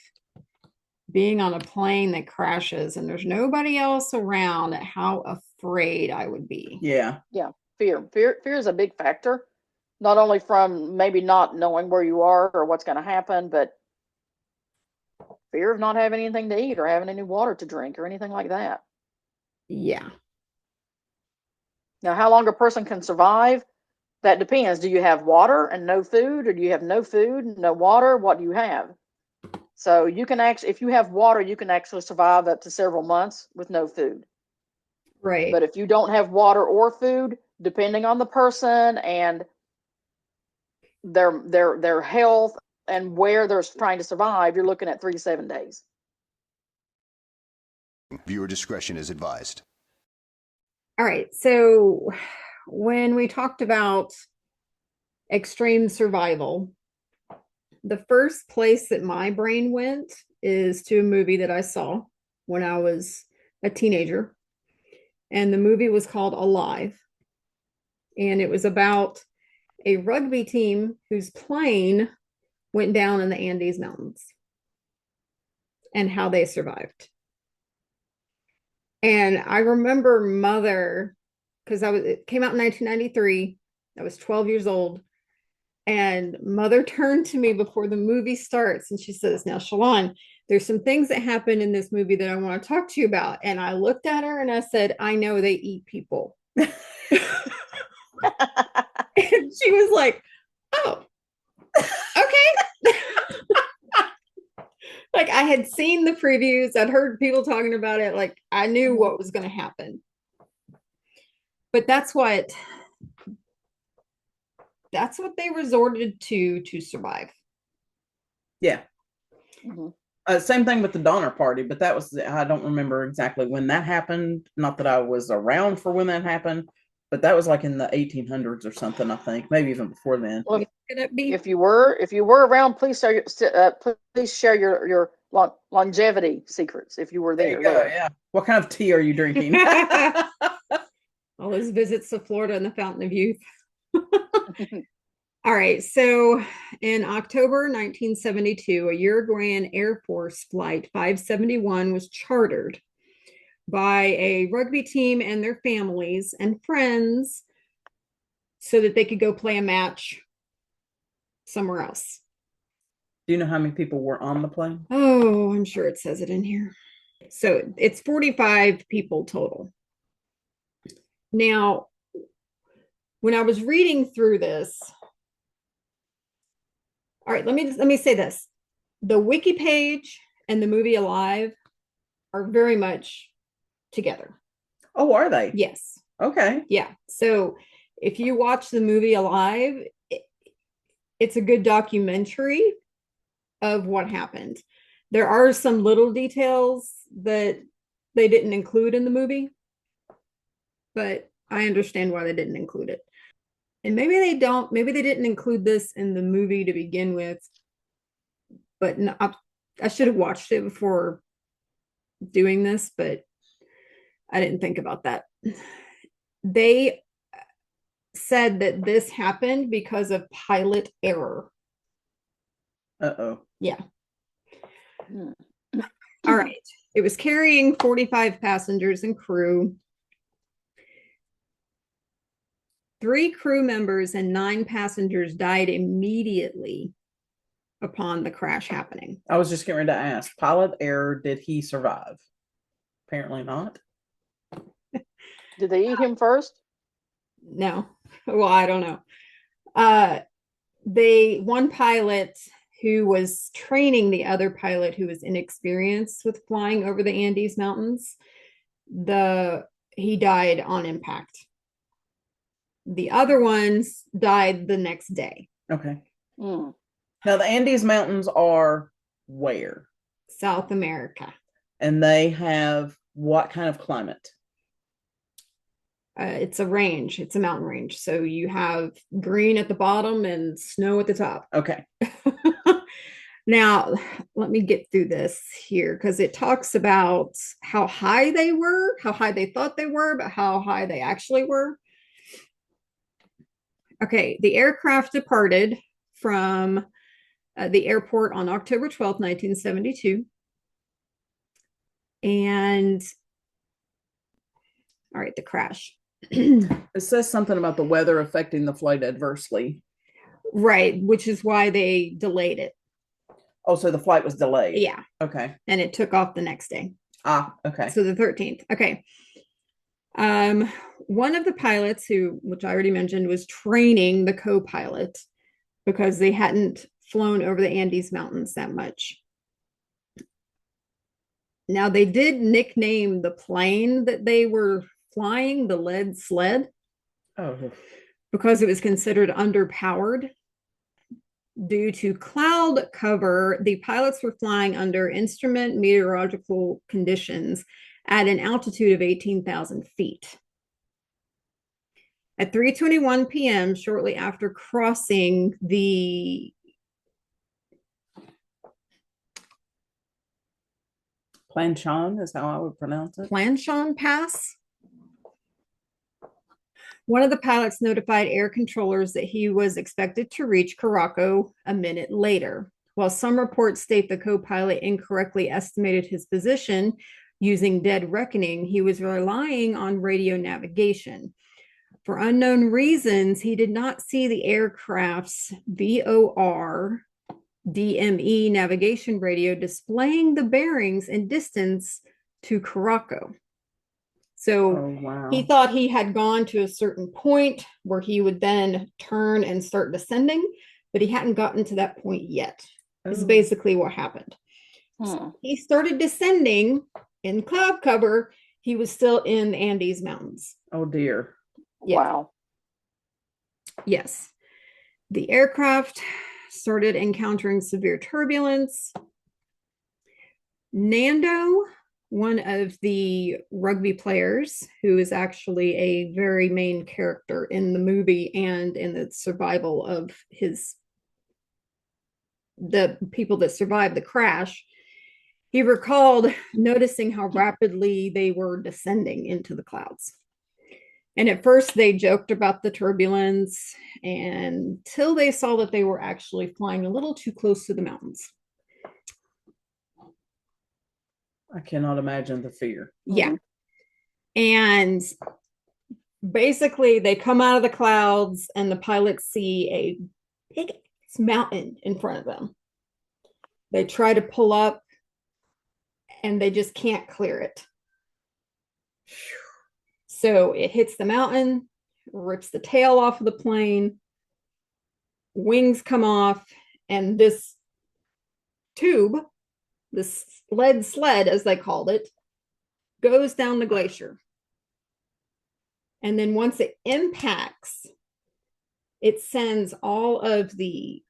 being on a plane that crashes and there's nobody else around, how afraid I would be.
Yeah.
Fear is a big factor, not only from maybe not knowing where you are or what's going to happen, but fear of not having anything to eat or having any water to drink or anything like that.
Yeah.
Now, how long a person can survive, that depends. Do you have water and no food, or do you have no food and no water? What do you have? So you can actually, if you have water, you can actually survive up to several months with no food.
Right.
But if you don't have water or food, depending on the person and their health and where they're trying to survive, you're looking at 3 to 7 days.
Viewer discretion is advised.
All right. So when we talked about extreme survival, the first place that my brain went is to a movie that I saw when I was a teenager. And the movie was called Alive. And it was about a rugby team whose plane went down in the Andes Mountains and how they survived. And I remember Mother, because it came out in 1993. I was 12 years old. And Mother turned to me before the movie starts and she says, "Now, Shalon, there's some things that happen in this movie that I want to talk to you about." And I looked at her and I said, "I know they eat people." And she was like, "Oh, okay." Like, I had seen the previews, I'd heard people talking about it, like I knew what was going to happen. But that's what they resorted to survive.
Yeah.
Mm-hmm.
Same thing with the Donner Party, but that was, I don't remember exactly when that happened. Not that I was around for when that happened, but that was like in the 1800s or something, I think, maybe even before then.
Well, if you were around, please share your longevity secrets. If you were there,
yeah. What kind of tea are you drinking?
All those visits to Florida and the Fountain of Youth. All right. So in October 1972, a Uruguayan Air Force Flight 571 was chartered by a rugby team and their families and friends so that they could go play a match somewhere else.
Do you know how many people were on the plane?
Oh, I'm sure it says it in here. So it's 45 people total. Now, when I was reading through this, all right, let me say this. The wiki page and the movie Alive are very much together.
Oh, are they?
Yes.
Okay.
Yeah. So if you watch the movie Alive, it's a good documentary of what happened. There are some little details that they didn't include in the movie, but I understand why they didn't include it. And maybe they didn't include this in the movie to begin with, but no, I should have watched it before doing this, but I didn't think about that. They said that this happened because of pilot error.
Uh-oh.
Yeah. All right. It was carrying 45 passengers and crew. 3 crew members and 9 passengers died immediately upon the crash happening.
I was just getting ready to ask, pilot error, did he survive? Apparently not.
Did they eat him first?
No. Well, I don't know. One pilot who was training the other pilot who was inexperienced with flying over the Andes Mountains, he died on impact. The other ones died the next day.
Okay. Now, the Andes Mountains are where?
South America.
And they have what kind of climate?
It's a range. It's a mountain range. So you have green at the bottom and snow at the top.
Okay.
Now, let me get through this here because it talks about how high they were, how high they thought they were, but how high they actually were. Okay, the aircraft departed from the airport on October 12th, 1972. And, all right, the crash.
It says something about the weather affecting the flight adversely.
Right, which is why they delayed it.
Oh, so the flight was delayed.
Yeah.
Okay.
And it took off the next day.
Ah, okay.
So the 13th. Okay. One of the pilots which I already mentioned, was training the co-pilot because they hadn't flown over the Andes Mountains that much. Now, they did nickname the plane that they were flying the lead sled.
Oh.
Because it was considered underpowered. Due to cloud cover, the pilots were flying under instrument meteorological conditions at an altitude of 18,000 feet. At 3:21 p.m., shortly after crossing the
Planchon is how I would pronounce it.
Planchon Pass, one of the pilots notified air controllers that he was expected to reach Caraco a minute later. While some reports state the co-pilot incorrectly estimated his position using dead reckoning, he was relying on radio navigation. For unknown reasons, he did not see the aircraft's VOR DME navigation radio displaying the bearings and distance to Caraco. So he thought he had gone to a certain point where he would then turn and start descending, but he hadn't gotten to that point yet. Is basically what happened. So he started descending in cloud cover. He was still in the Andes Mountains.
Oh dear.
Yeah.
Wow.
Yes. The aircraft started encountering severe turbulence. Nando, one of the rugby players, who is actually a very main character in the movie and in the survival of the people that survived the crash, he recalled noticing how rapidly they were descending into the clouds. And at first they joked about the turbulence until they saw that they were actually flying a little too close to the mountains.
I cannot imagine the fear.
Yeah. And basically they come out of the clouds and the pilots see a big mountain in front of them. They try to pull up and they just can't clear it. So it hits the mountain, rips the tail off of the plane, wings come off, and this tube, this lead sled, as they called it, goes down the glacier. And then once it impacts, it sends all of the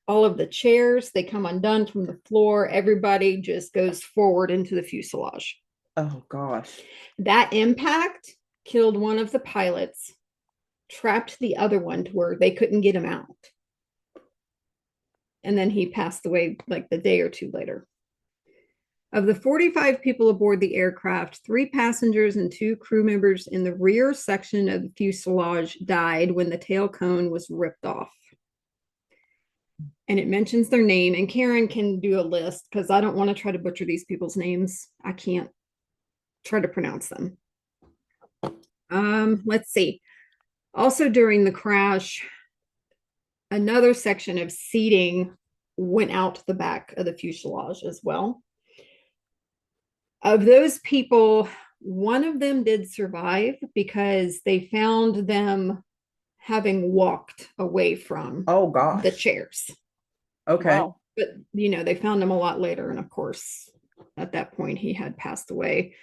chairs, they come undone from the floor. Everybody just goes forward into the fuselage.
Oh gosh.
That impact killed one of the pilots, trapped the other one to where they couldn't get him out. And then he passed away like the day or two later. Of the 45 people aboard the aircraft, 3 passengers and 2 crew members in the rear section of the fuselage died when the tail cone was ripped off. And it mentions their name, and Karen can do a list because I don't want to try to butcher these people's names. I can't try to pronounce them. Let's see. Also during the crash, another section of seating went out the back of the fuselage as well. Of those people, one of them did survive because they found them having walked away from the chairs.
Okay.
Wow.
But, they found him a lot later. And of course, at that point, he had passed away.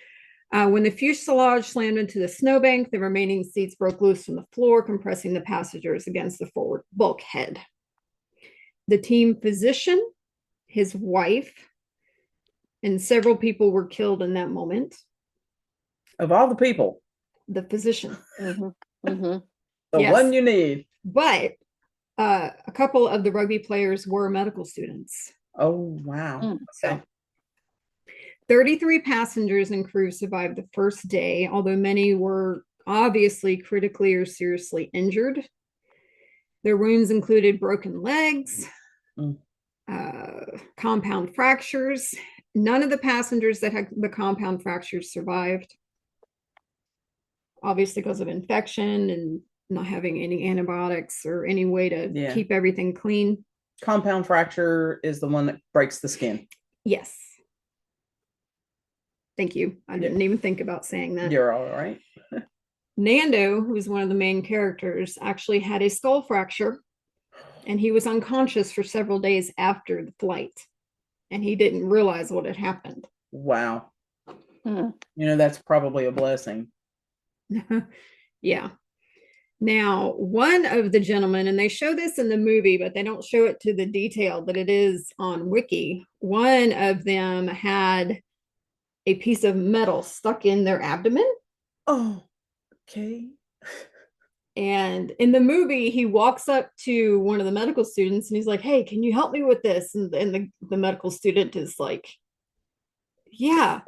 When the fuselage slammed into the snowbank, the remaining seats broke loose from the floor, compressing the passengers against the forward bulkhead. The team physician, his wife, and several people were killed in that moment.
Of all the people?
The physician.
The one you need.
But a couple of the rugby players were medical students.
Oh, wow.
So 33 passengers and crew survived the first day, although many were obviously critically or seriously injured. Their wounds included broken legs, compound fractures. None of the passengers that had the compound fractures survived, obviously because of infection and not having any antibiotics or any way to keep everything clean.
Compound fracture is the one that breaks the skin.
Yes. Thank you. I didn't even think about saying that.
You're all right.
Nando, who's one of the main characters, actually had a skull fracture, and he was unconscious for several days after the flight, and he didn't realize what had happened.
Wow. That's probably a blessing.
Yeah. Now, one of the gentlemen, and they show this in the movie, but they don't show it to the detail that it is on Wiki. One of them had a piece of metal stuck in their abdomen.
Oh, okay.
And in the movie, he walks up to one of the medical students and he's like, "Hey, can you help me with this?" And the medical student is like, "Yeah."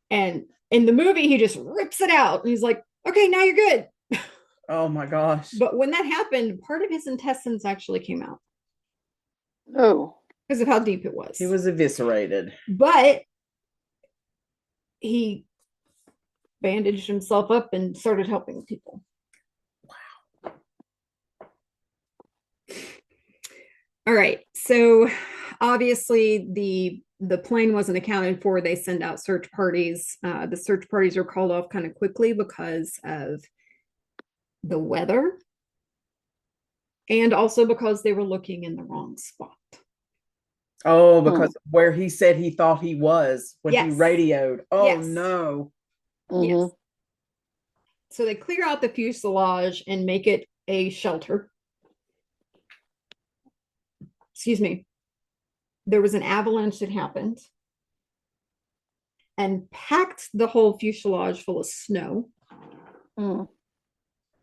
And in the movie, he just rips it out and he's like, "Okay, now you're good."
Oh my gosh.
But when that happened, part of his intestines actually came out.
Oh.
Because of how deep it was.
He was eviscerated.
But he bandaged himself up and started helping people. Wow. All right. So obviously the plane wasn't accounted for. They send out search parties. The search parties are called off kind of quickly because of the weather and also because they were looking in the wrong spot.
Oh, because where he said he thought he was when he radioed. Oh, no.
Yes. So they clear out the fuselage and make it a shelter. Excuse me. There was an avalanche that happened and packed the whole fuselage full of snow.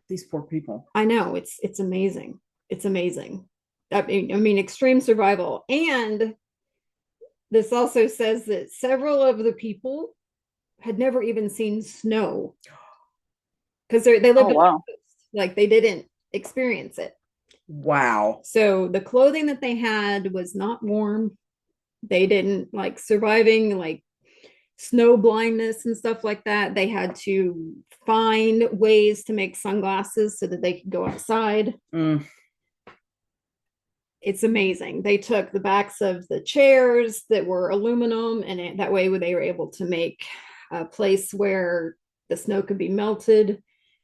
These poor people.
I know, it's amazing. It's amazing. I mean, extreme survival. And this also says that several of the people had never even seen snow because they lived on the coast. Like they didn't experience it.
Wow.
So the clothing that they had was not warm. They didn't like surviving like snow blindness and stuff like that. They had to find ways to make sunglasses so that they could go outside. It's amazing. They took the backs of the chairs that were aluminum, and that way they were able to make a place where the snow could be melted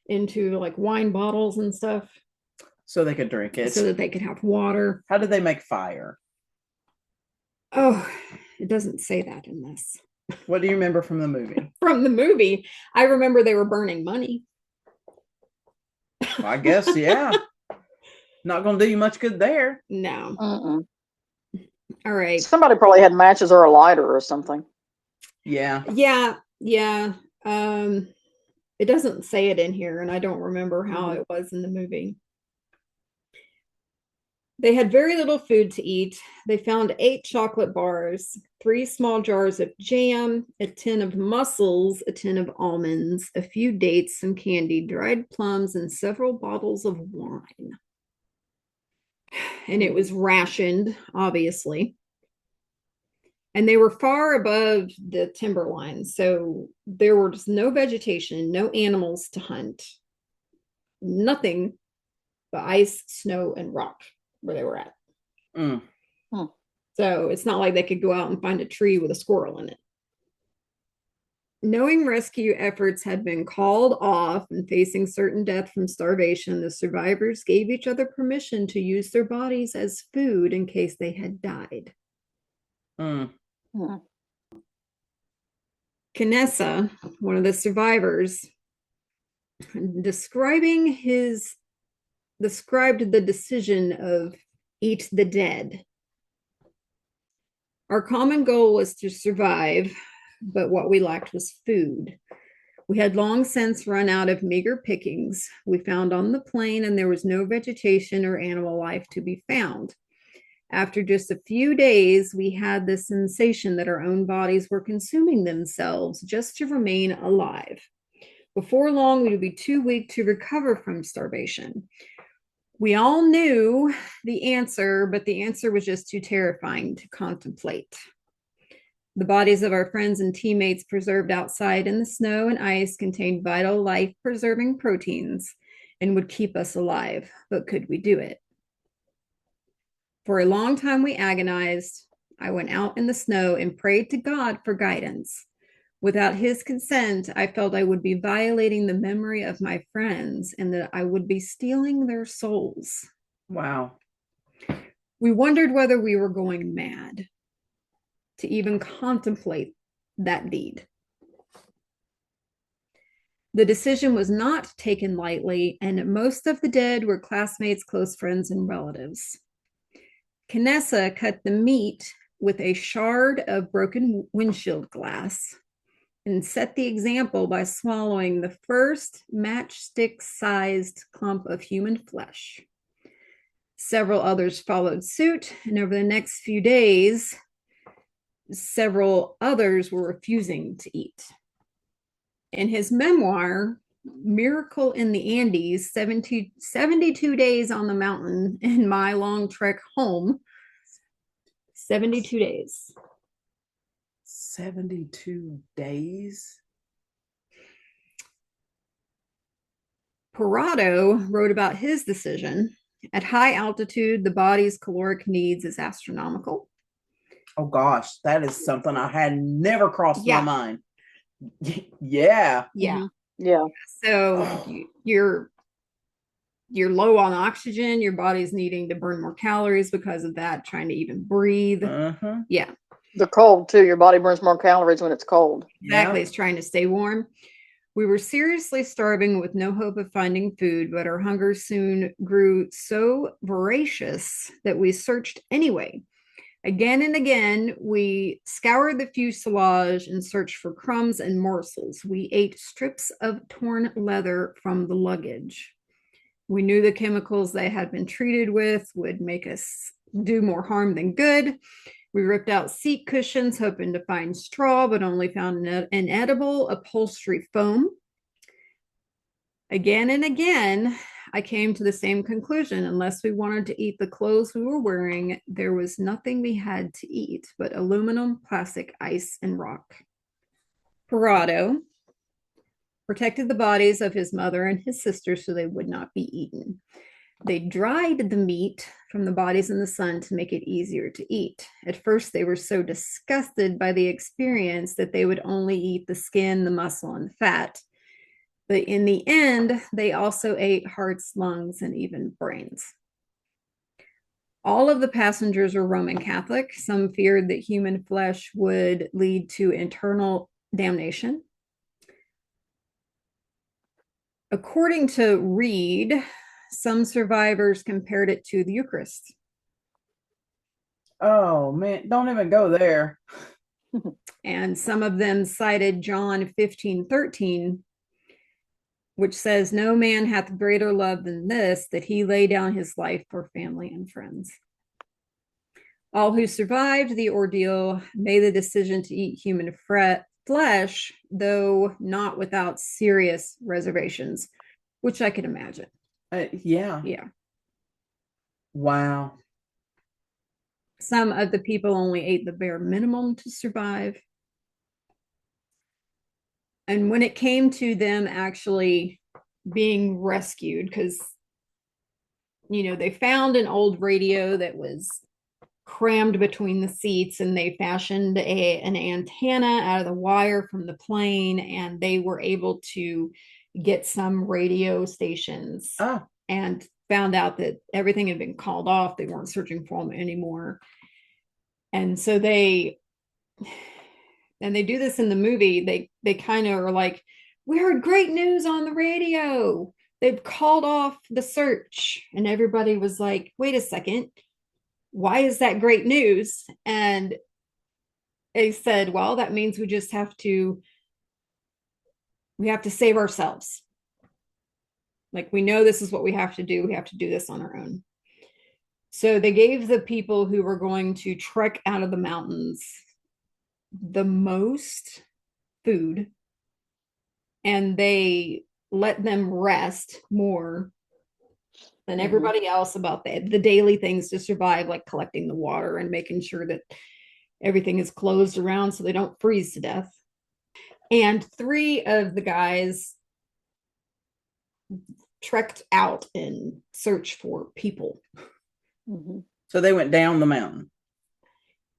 into like wine bottles and stuff.
So they could drink it.
So that they could have water.
How did they make fire?
Oh, it doesn't say that in this.
What do you remember from the movie?
From the movie, I remember they were burning money.
I guess, yeah. Not going to do you much good there.
No. All right.
Somebody probably had matches or a lighter or something.
Yeah.
Yeah. It doesn't say it in here, and I don't remember how it was in the movie. They had very little food to eat. They found 8 chocolate bars, 3 small jars of jam, a tin of mussels, a tin of almonds, a few dates, some candy, dried plums, and several bottles of wine. And it was rationed, obviously. And they were far above the timberline, so there was no vegetation, no animals to hunt, nothing but ice, snow, and rock where they were at. So it's not like they could go out and find a tree with a squirrel in it. Knowing rescue efforts had been called off and facing certain death from starvation, the survivors gave each other permission to use their bodies as food in case they had died. Canessa, one of the survivors, described the decision of eat the dead. Our common goal was to survive, but what we lacked was food. We had long since run out of meager pickings we found on the plane, and there was no vegetation or animal life to be found. After just a few days, we had the sensation that our own bodies were consuming themselves just to remain alive. Before long, we would be too weak to recover from starvation. We all knew the answer, but the answer was just too terrifying to contemplate. The bodies of our friends and teammates preserved outside in the snow and ice contained vital life-preserving proteins and would keep us alive. But could we do it? For a long time, we agonized. I went out in the snow and prayed to God for guidance. Without his consent, I felt I would be violating the memory of my friends and that I would be stealing their souls.
Wow.
We wondered whether we were going mad to even contemplate that deed. The decision was not taken lightly, and most of the dead were classmates, close friends, and relatives. Canessa cut the meat with a shard of broken windshield glass and set the example by swallowing the first matchstick-sized clump of human flesh. Several others followed suit, and over the next few days, several others were refusing to eat. In his memoir, Miracle in the Andes, 72 days on the mountain in my long trek home, 72 days.
72 days?
Parado wrote about his decision. At high altitude, the body's caloric needs is astronomical.
Oh gosh, that is something I had never crossed my mind. Yeah.
Yeah.
Yeah.
So you're low on oxygen. Your body's needing to burn more calories because of that, trying to even breathe. Yeah.
The cold too. Your body burns more calories when it's cold.
Exactly. It's trying to stay warm. We were seriously starving with no hope of finding food, but our hunger soon grew so voracious that we searched anyway. Again and again, we scoured the fuselage and searched for crumbs and morsels. We ate strips of torn leather from the luggage. We knew the chemicals they had been treated with would make us do more harm than good. We ripped out seat cushions, hoping to find straw, but only found an inedible upholstery foam. Again and again, I came to the same conclusion. Unless we wanted to eat the clothes we were wearing, there was nothing we had to eat but aluminum, plastic, ice, and rock. Parado protected the bodies of his mother and his sister so they would not be eaten. They dried the meat from the bodies in the sun to make it easier to eat. At first, they were so disgusted by the experience that they would only eat the skin, the muscle, and the fat. But in the end, they also ate hearts, lungs, and even brains. All of the passengers were Roman Catholic. Some feared that human flesh would lead to eternal damnation. According to Reed, some survivors compared it to the Eucharist.
Oh man, don't even go there.
And some of them cited John 15:13, which says, "No man hath greater love than this, that he lay down his life for family and friends." All who survived the ordeal made the decision to eat human flesh, though not without serious reservations, which I can imagine.
Yeah. Wow.
Some of the people only ate the bare minimum to survive. And when it came to them actually being rescued, because, they found an old radio that was crammed between the seats, and they fashioned an antenna out of the wire from the plane, and they were able to get some radio stations and found out that everything had been called off. They weren't searching for them anymore. And so they do this in the movie. They kind of are like, "We heard great news on the radio. They've called off the search." And everybody was like, "Wait a second. Why is that great news?" And they said, "Well, that means we have to save ourselves. Like, we know this is what we have to do. We have to do this on our own." So they gave the people who were going to trek out of the mountains the most food, and they let them rest more than everybody else about the daily things to survive, like collecting the water and making sure that everything is closed around so they don't freeze to death. And 3 of the guys trekked out in search for people.
So they went down the mountain.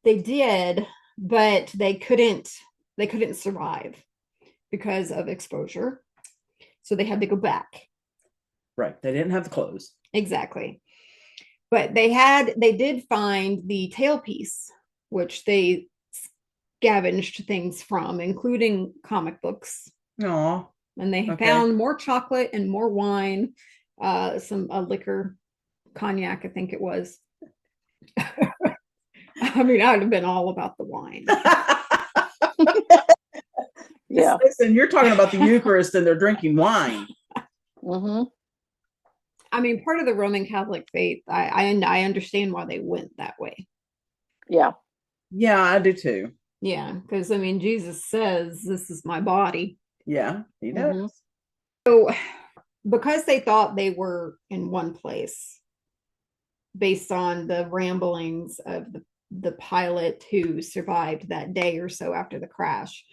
They did, but they couldn't survive because of exposure. So they had to go back.
Right. They didn't have the clothes.
Exactly. But they did find the tailpiece, which they scavenged things from, including comic books.
Aw.
And they found more chocolate and more wine, some liquor, cognac, I think it was. I mean, I'd have been all about the wine.
Yeah.
Listen, you're talking about the Eucharist and they're drinking wine.
I mean, part of the Roman Catholic faith, I understand why they went that way.
Yeah.
Yeah, I do too.
Yeah, because I mean, Jesus says, "This is my body."
Yeah, he does.
So, because they thought they were in one place, based on the ramblings of the pilot who survived that day or so after the crash,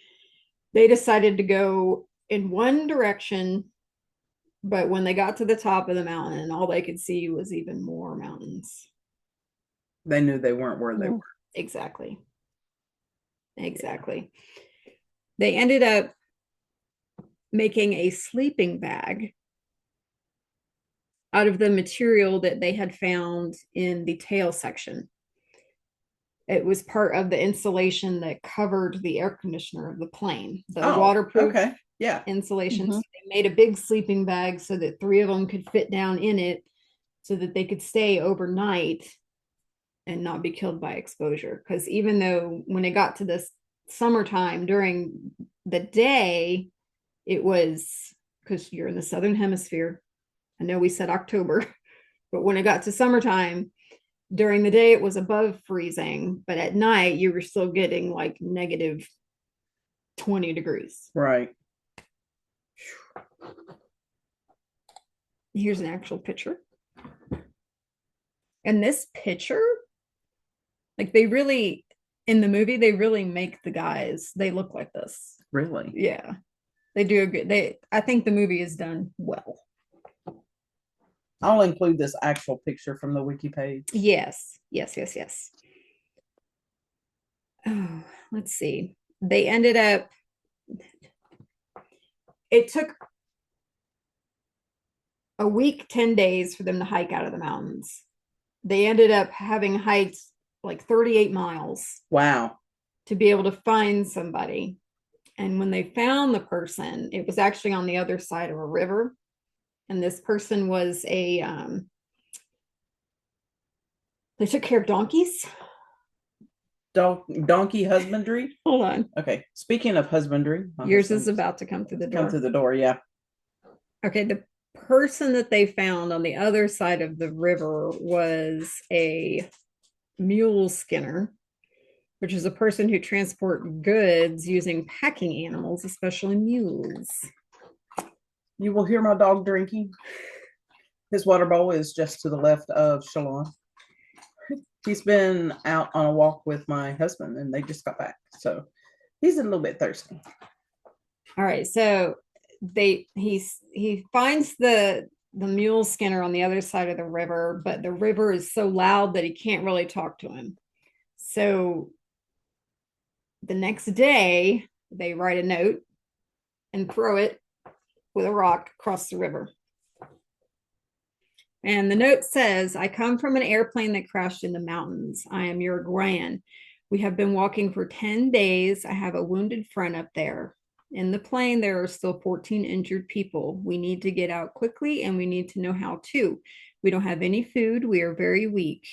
they decided to go in one direction. But when they got to the top of the mountain, all they could see was even more mountains.
They knew they weren't where they were.
Exactly. They ended up making a sleeping bag out of the material that they had found in the tail section. It was part of the insulation that covered the air conditioner of the plane, the waterproof insulation. So they made a big sleeping bag so that 3 of them could fit down in it so that they could stay overnight and not be killed by exposure. Because even though when it got to this summertime during the day, it was, because you're in the southern hemisphere, I know we said October, but when it got to summertime, during the day it was above freezing, but at night you were still getting like negative 20 degrees.
Right.
Here's an actual picture. And this picture, like, they really, in the movie, they really make the guys, they look like this.
Really?
Yeah. They do a good, I think the movie is done well.
I'll include this actual picture from the wiki page.
Yes. Oh, let's see. They ended up, it took a week, 10 days for them to hike out of the mountains. They ended up having hiked like 38 miles.
Wow.
To be able to find somebody. And when they found the person, it was actually on the other side of a river. And this person was they took care of donkeys.
Donkey husbandry?
Hold on.
Okay. Speaking of husbandry.
Yours is about to come through the door.
Come through the door, yeah.
Okay, the person that they found on the other side of the river was a mule skinner, which is a person who transport goods using packing animals, especially mules.
You will hear my dog drinking. His water bowl is just to the left of Shalon. He's been out on a walk with my husband and they just got back. So he's a little bit thirsty.
All right. So he finds the mule skinner on the other side of the river, but the river is so loud that he can't really talk to him. So the next day they write a note and throw it with a rock across the river. And the note says, "I come from an airplane that crashed in the mountains. I am Uruguayan. We have been walking for 10 days. I have a wounded friend up there. In the plane, there are still 14 injured people. We need to get out quickly and we need to know how to. We don't have any food. We are very weak.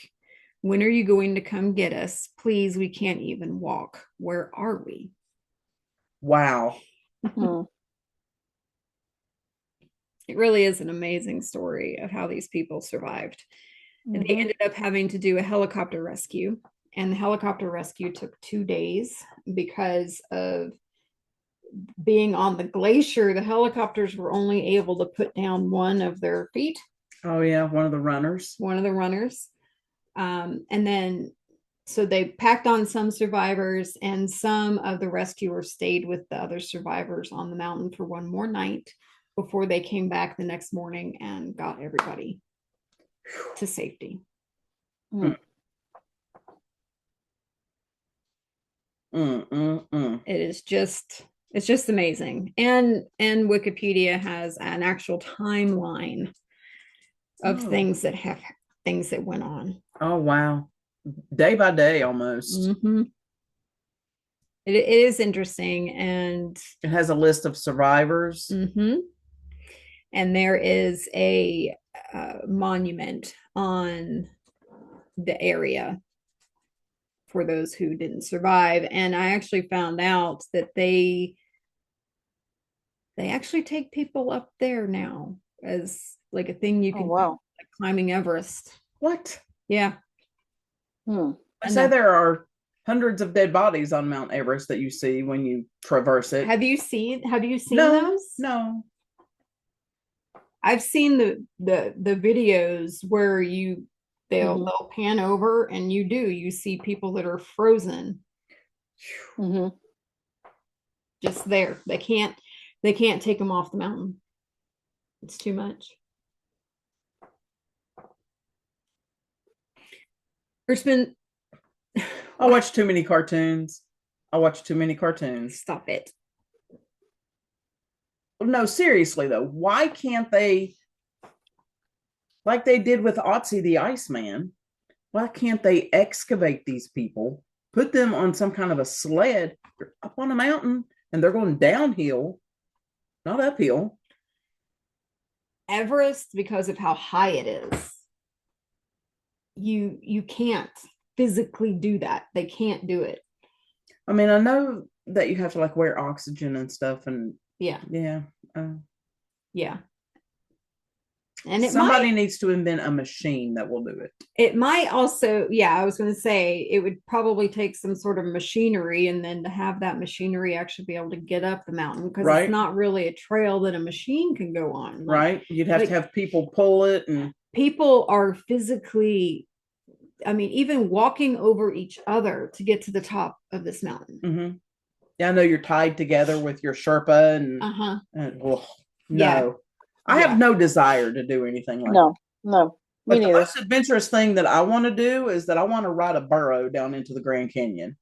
When are you going to come get us? Please, we can't even walk. Where are we?"
Wow.
It really is an amazing story of how these people survived. And they ended up having to do a helicopter rescue. And the helicopter rescue took 2 days because of being on the glacier. The helicopters were only able to put down one of their feet.
Oh, yeah. One of the runners.
And then, so they packed on some survivors, and some of the rescuers stayed with the other survivors on the mountain for one more night before they came back the next morning and got everybody to safety.
Mm.
It is it's just amazing. And Wikipedia has an actual timeline of things that went on.
Oh, wow. Day by day almost.
It is interesting, and
it has a list of survivors.
And there is a monument on the area for those who didn't survive. And I actually found out that they actually take people up there now as like a thing you can do, like climbing Everest.
What?
Yeah.
I say there are hundreds of dead bodies on Mount Everest that you see when you traverse it.
Have you seen those?
No.
I've seen the videos where they'll pan over, and you see people that are frozen. Just there. They can't take them off the mountain. It's too much. There's been
I watch too many cartoons.
Stop it.
No, seriously though, why can't they, like they did with Otzi the Iceman, why can't they excavate these people, put them on some kind of a sled, they're up on a mountain, and they're going downhill, not uphill.
Everest, because of how high it is, you can't physically do that. They can't do it.
I mean, I know that you have to like wear oxygen and stuff, and yeah. And somebody needs to invent a machine that will do it.
It might also, I was going to say it would probably take some sort of machinery, and then to have that machinery actually be able to get up the mountain, because it's not really a trail that a machine can go on.
Right. You'd have to have people pull it, and
people are physically, I mean, even walking over each other to get to the top of this mountain.
Yeah, I know you're tied together with your Sherpa, and no. I have no desire to do anything like that.
No.
But the most adventurous thing that I want to do is that I want to ride a burro down into the Grand Canyon.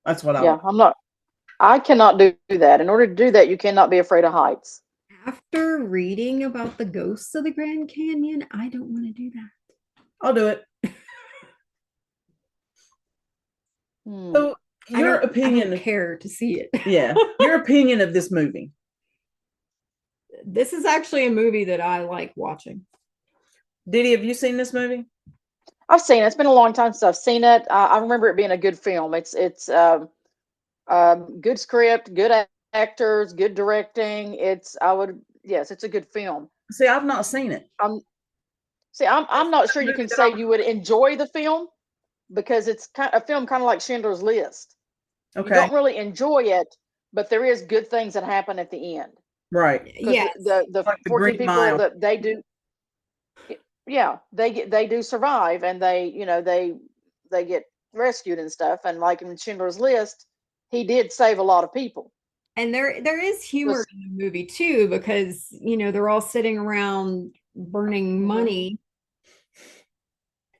That's what
I cannot do that. In order to do that, you cannot be afraid of heights.
After reading about the ghosts of the Grand Canyon, I don't want to do that.
I'll do it. So your opinion,
I don't care to see it.
Yeah. Your opinion of this movie.
This is actually a movie that I like watching.
Diddy, have you seen this movie?
I've seen it. It's been a long time since I've seen it. I remember it being a good film. It's good script, good actors, good directing. It's a good film.
See, I've not seen it.
I'm not sure you can say you would enjoy the film, because it's a film kind of like Schindler's List. Okay. You don't really enjoy it, but there is good things that happen at the end.
Right.
Yeah. The 14 people that they do. Yeah, they do survive, and they get rescued and stuff. And like in Schindler's List, he did save a lot of people.
And there is humor in the movie too, because they're all sitting around burning money,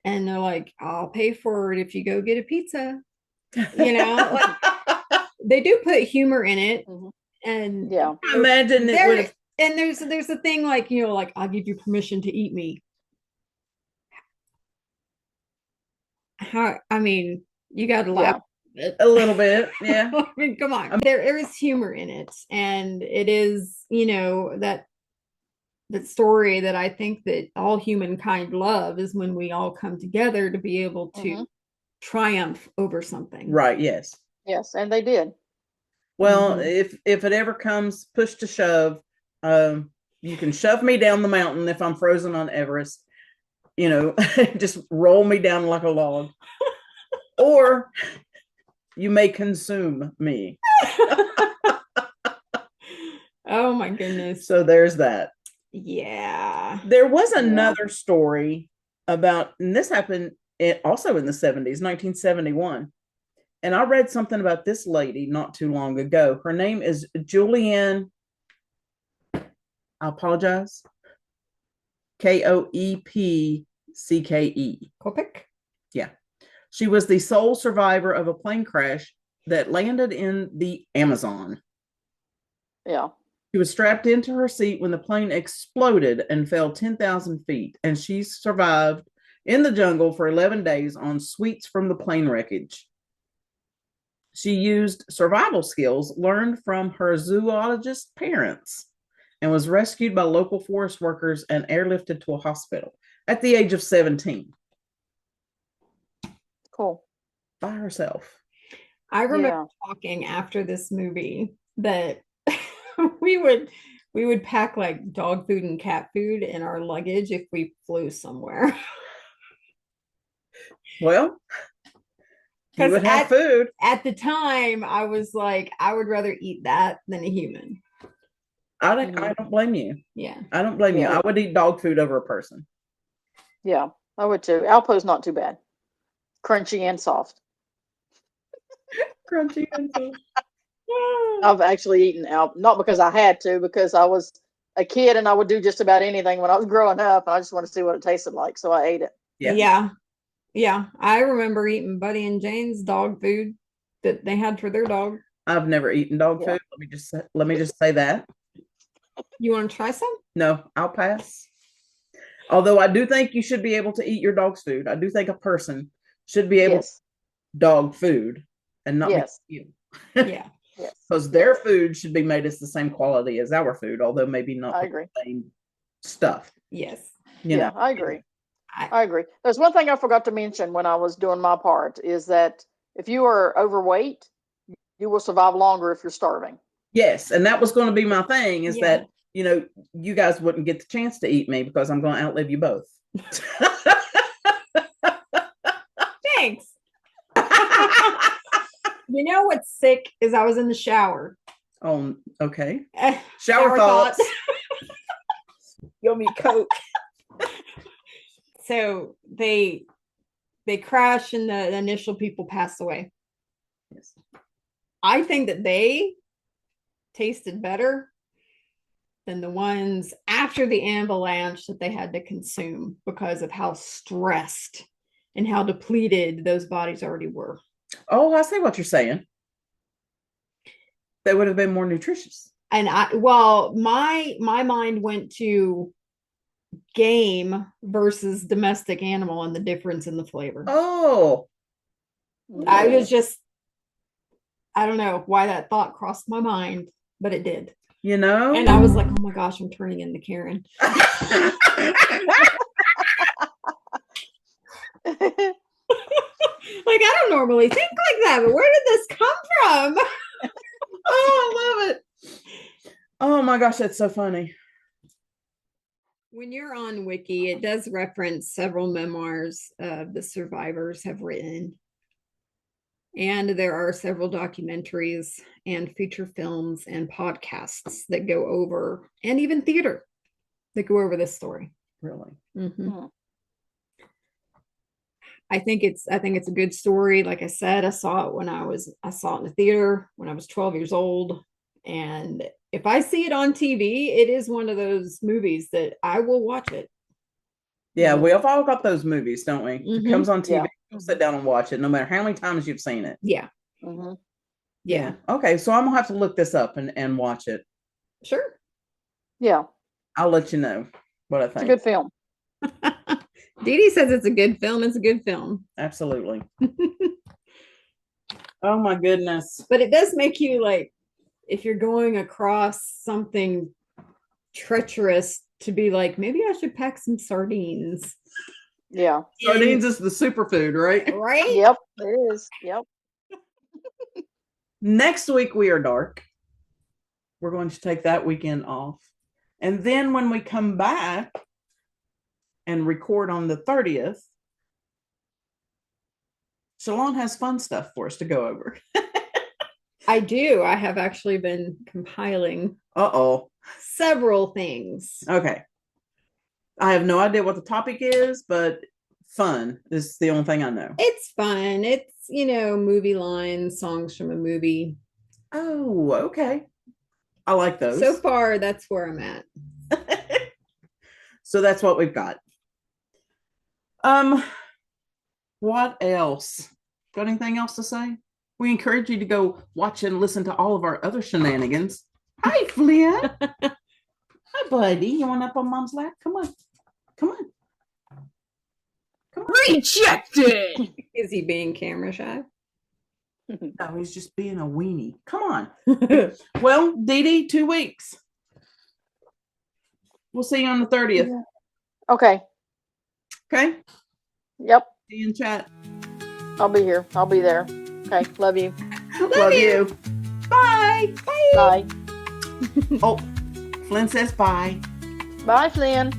and they're like, "I'll pay for it if you go get a pizza." Like, they do put humor in it, and
imagine it would.
And there's a thing like like, "I'll give you permission to eat me." I mean, you got to laugh
a little bit, yeah.
I mean, come on. There is humor in it, and it is that story that I think that all humankind love is when we all come together to be able to triumph over something.
Right. Yes,
and they did.
Well, if it ever comes push to shove, You can shove me down the mountain if I'm frozen on Everest, just roll me down like a log, or you may consume me.
Oh my goodness.
So there's that.
Yeah.
There was another story about, and this happened also in the 70s, 1971. And I read something about this lady not too long ago. Her name is Julianne. I apologize. Koepcke.
Kopic?
Yeah. She was the sole survivor of a plane crash that landed in the Amazon.
Yeah.
She was strapped into her seat when the plane exploded and fell 10,000 feet, and she survived in the jungle for 11 days on sweets from the plane wreckage. She used survival skills learned from her zoologist parents and was rescued by local forest workers and airlifted to a hospital at the age of 17.
Cool.
By herself.
I remember talking after this movie that we would pack like dog food and cat food in our luggage if we flew somewhere.
Well, you would have food.
At the time, I was like, I would rather eat that than a human.
I don't blame you.
Yeah.
I don't blame you. I would eat dog food over a person.
Yeah, I would too. Alpo's not too bad. Crunchy and soft.
Crunchy and soft.
I've actually eaten Alpo, not because I had to, because I was a kid and I would do just about anything when I was growing up. And I just wanted to see what it tasted like. So I ate it.
Yeah. I remember eating Buddy and Jane's dog food that they had for their dog.
I've never eaten dog food. Let me just say that.
You want to try some?
No, I'll pass. Although I do think you should be able to eat your dog's food. I do think a person should be able to eat dog food and not be you.
Yeah.
Because their food should be made as the same quality as our food, although maybe not the same stuff.
Yes.
I agree. I agree. There's one thing I forgot to mention when I was doing my part is that if you are overweight, you will survive longer if you're starving.
Yes. And that was going to be my thing is that, you guys wouldn't get the chance to eat me because I'm going to outlive you both.
Thanks. You know what's sick is I was in the shower.
Oh, okay. Shower thoughts. Yummy Coke.
So they crash and the initial people pass away.
Yes.
I think that they tasted better than the ones after the avalanche that they had to consume because of how stressed and how depleted those bodies already were.
Oh, I see what you're saying. They would have been more nutritious.
And my mind went to game versus domestic animal and the difference in the flavor.
Oh.
I don't know why that thought crossed my mind, but it did. And I was like, oh my gosh, I'm turning into Karen. Like, I don't normally think like that, but where did this come from?
Oh, I love it. Oh my gosh, that's so funny.
When you're on Wiki, it does reference several memoirs the survivors have written. And there are several documentaries and feature films and podcasts that go over, and even theater that go over this story.
Really?
Mm-hmm. Oh. I think it's a good story. Like I said, I saw it in the theater when I was 12 years old. And if I see it on TV, it is one of those movies that I will watch it.
Yeah, we've all got those movies, don't we? Mm-hmm. It comes on TV, you'll sit down and watch it, no matter how many times you've seen it.
Yeah.
Mm-hmm.
Yeah.
Okay, so I'm gonna have to look this up and watch it.
Sure.
Yeah.
I'll let you know what I think.
It's a good film.
Dee Dee says it's a good film. It's a good film.
Absolutely. Oh my goodness.
But it does make you like, if you're going across something treacherous, to be like, maybe I should pack some sardines.
Yeah.
Sardines is the superfood, right?
Right?
Yep, it is. Yep.
Next week we are dark. We're going to take that weekend off. And then when we come back and record on the 30th, Shalon has fun stuff for us to go over.
I do. I have actually been compiling several things.
Okay. I have no idea what the topic is, but fun is the only thing I know.
It's fun. It's, movie lines, songs from a movie.
Oh, okay. I like those.
So far, that's where I'm at.
So that's what we've got. What else? Got anything else to say? We encourage you to go watch and listen to all of our other shenanigans. Hi, Flynn. Hi, buddy. You want up on Mom's lap? Come on. Come on. Come on. Rejected.
Is he being camera shy?
No, he's just being a weenie. Come on. Well, Dee Dee, 2 weeks. We'll see you on the 30th.
Yeah. Okay.
Okay?
Yep.
See you in chat.
I'll be here. I'll be there. Okay. Love you.
Love you. Bye.
Bye.
Bye. Oh, Flynn says bye.
Bye, Flynn.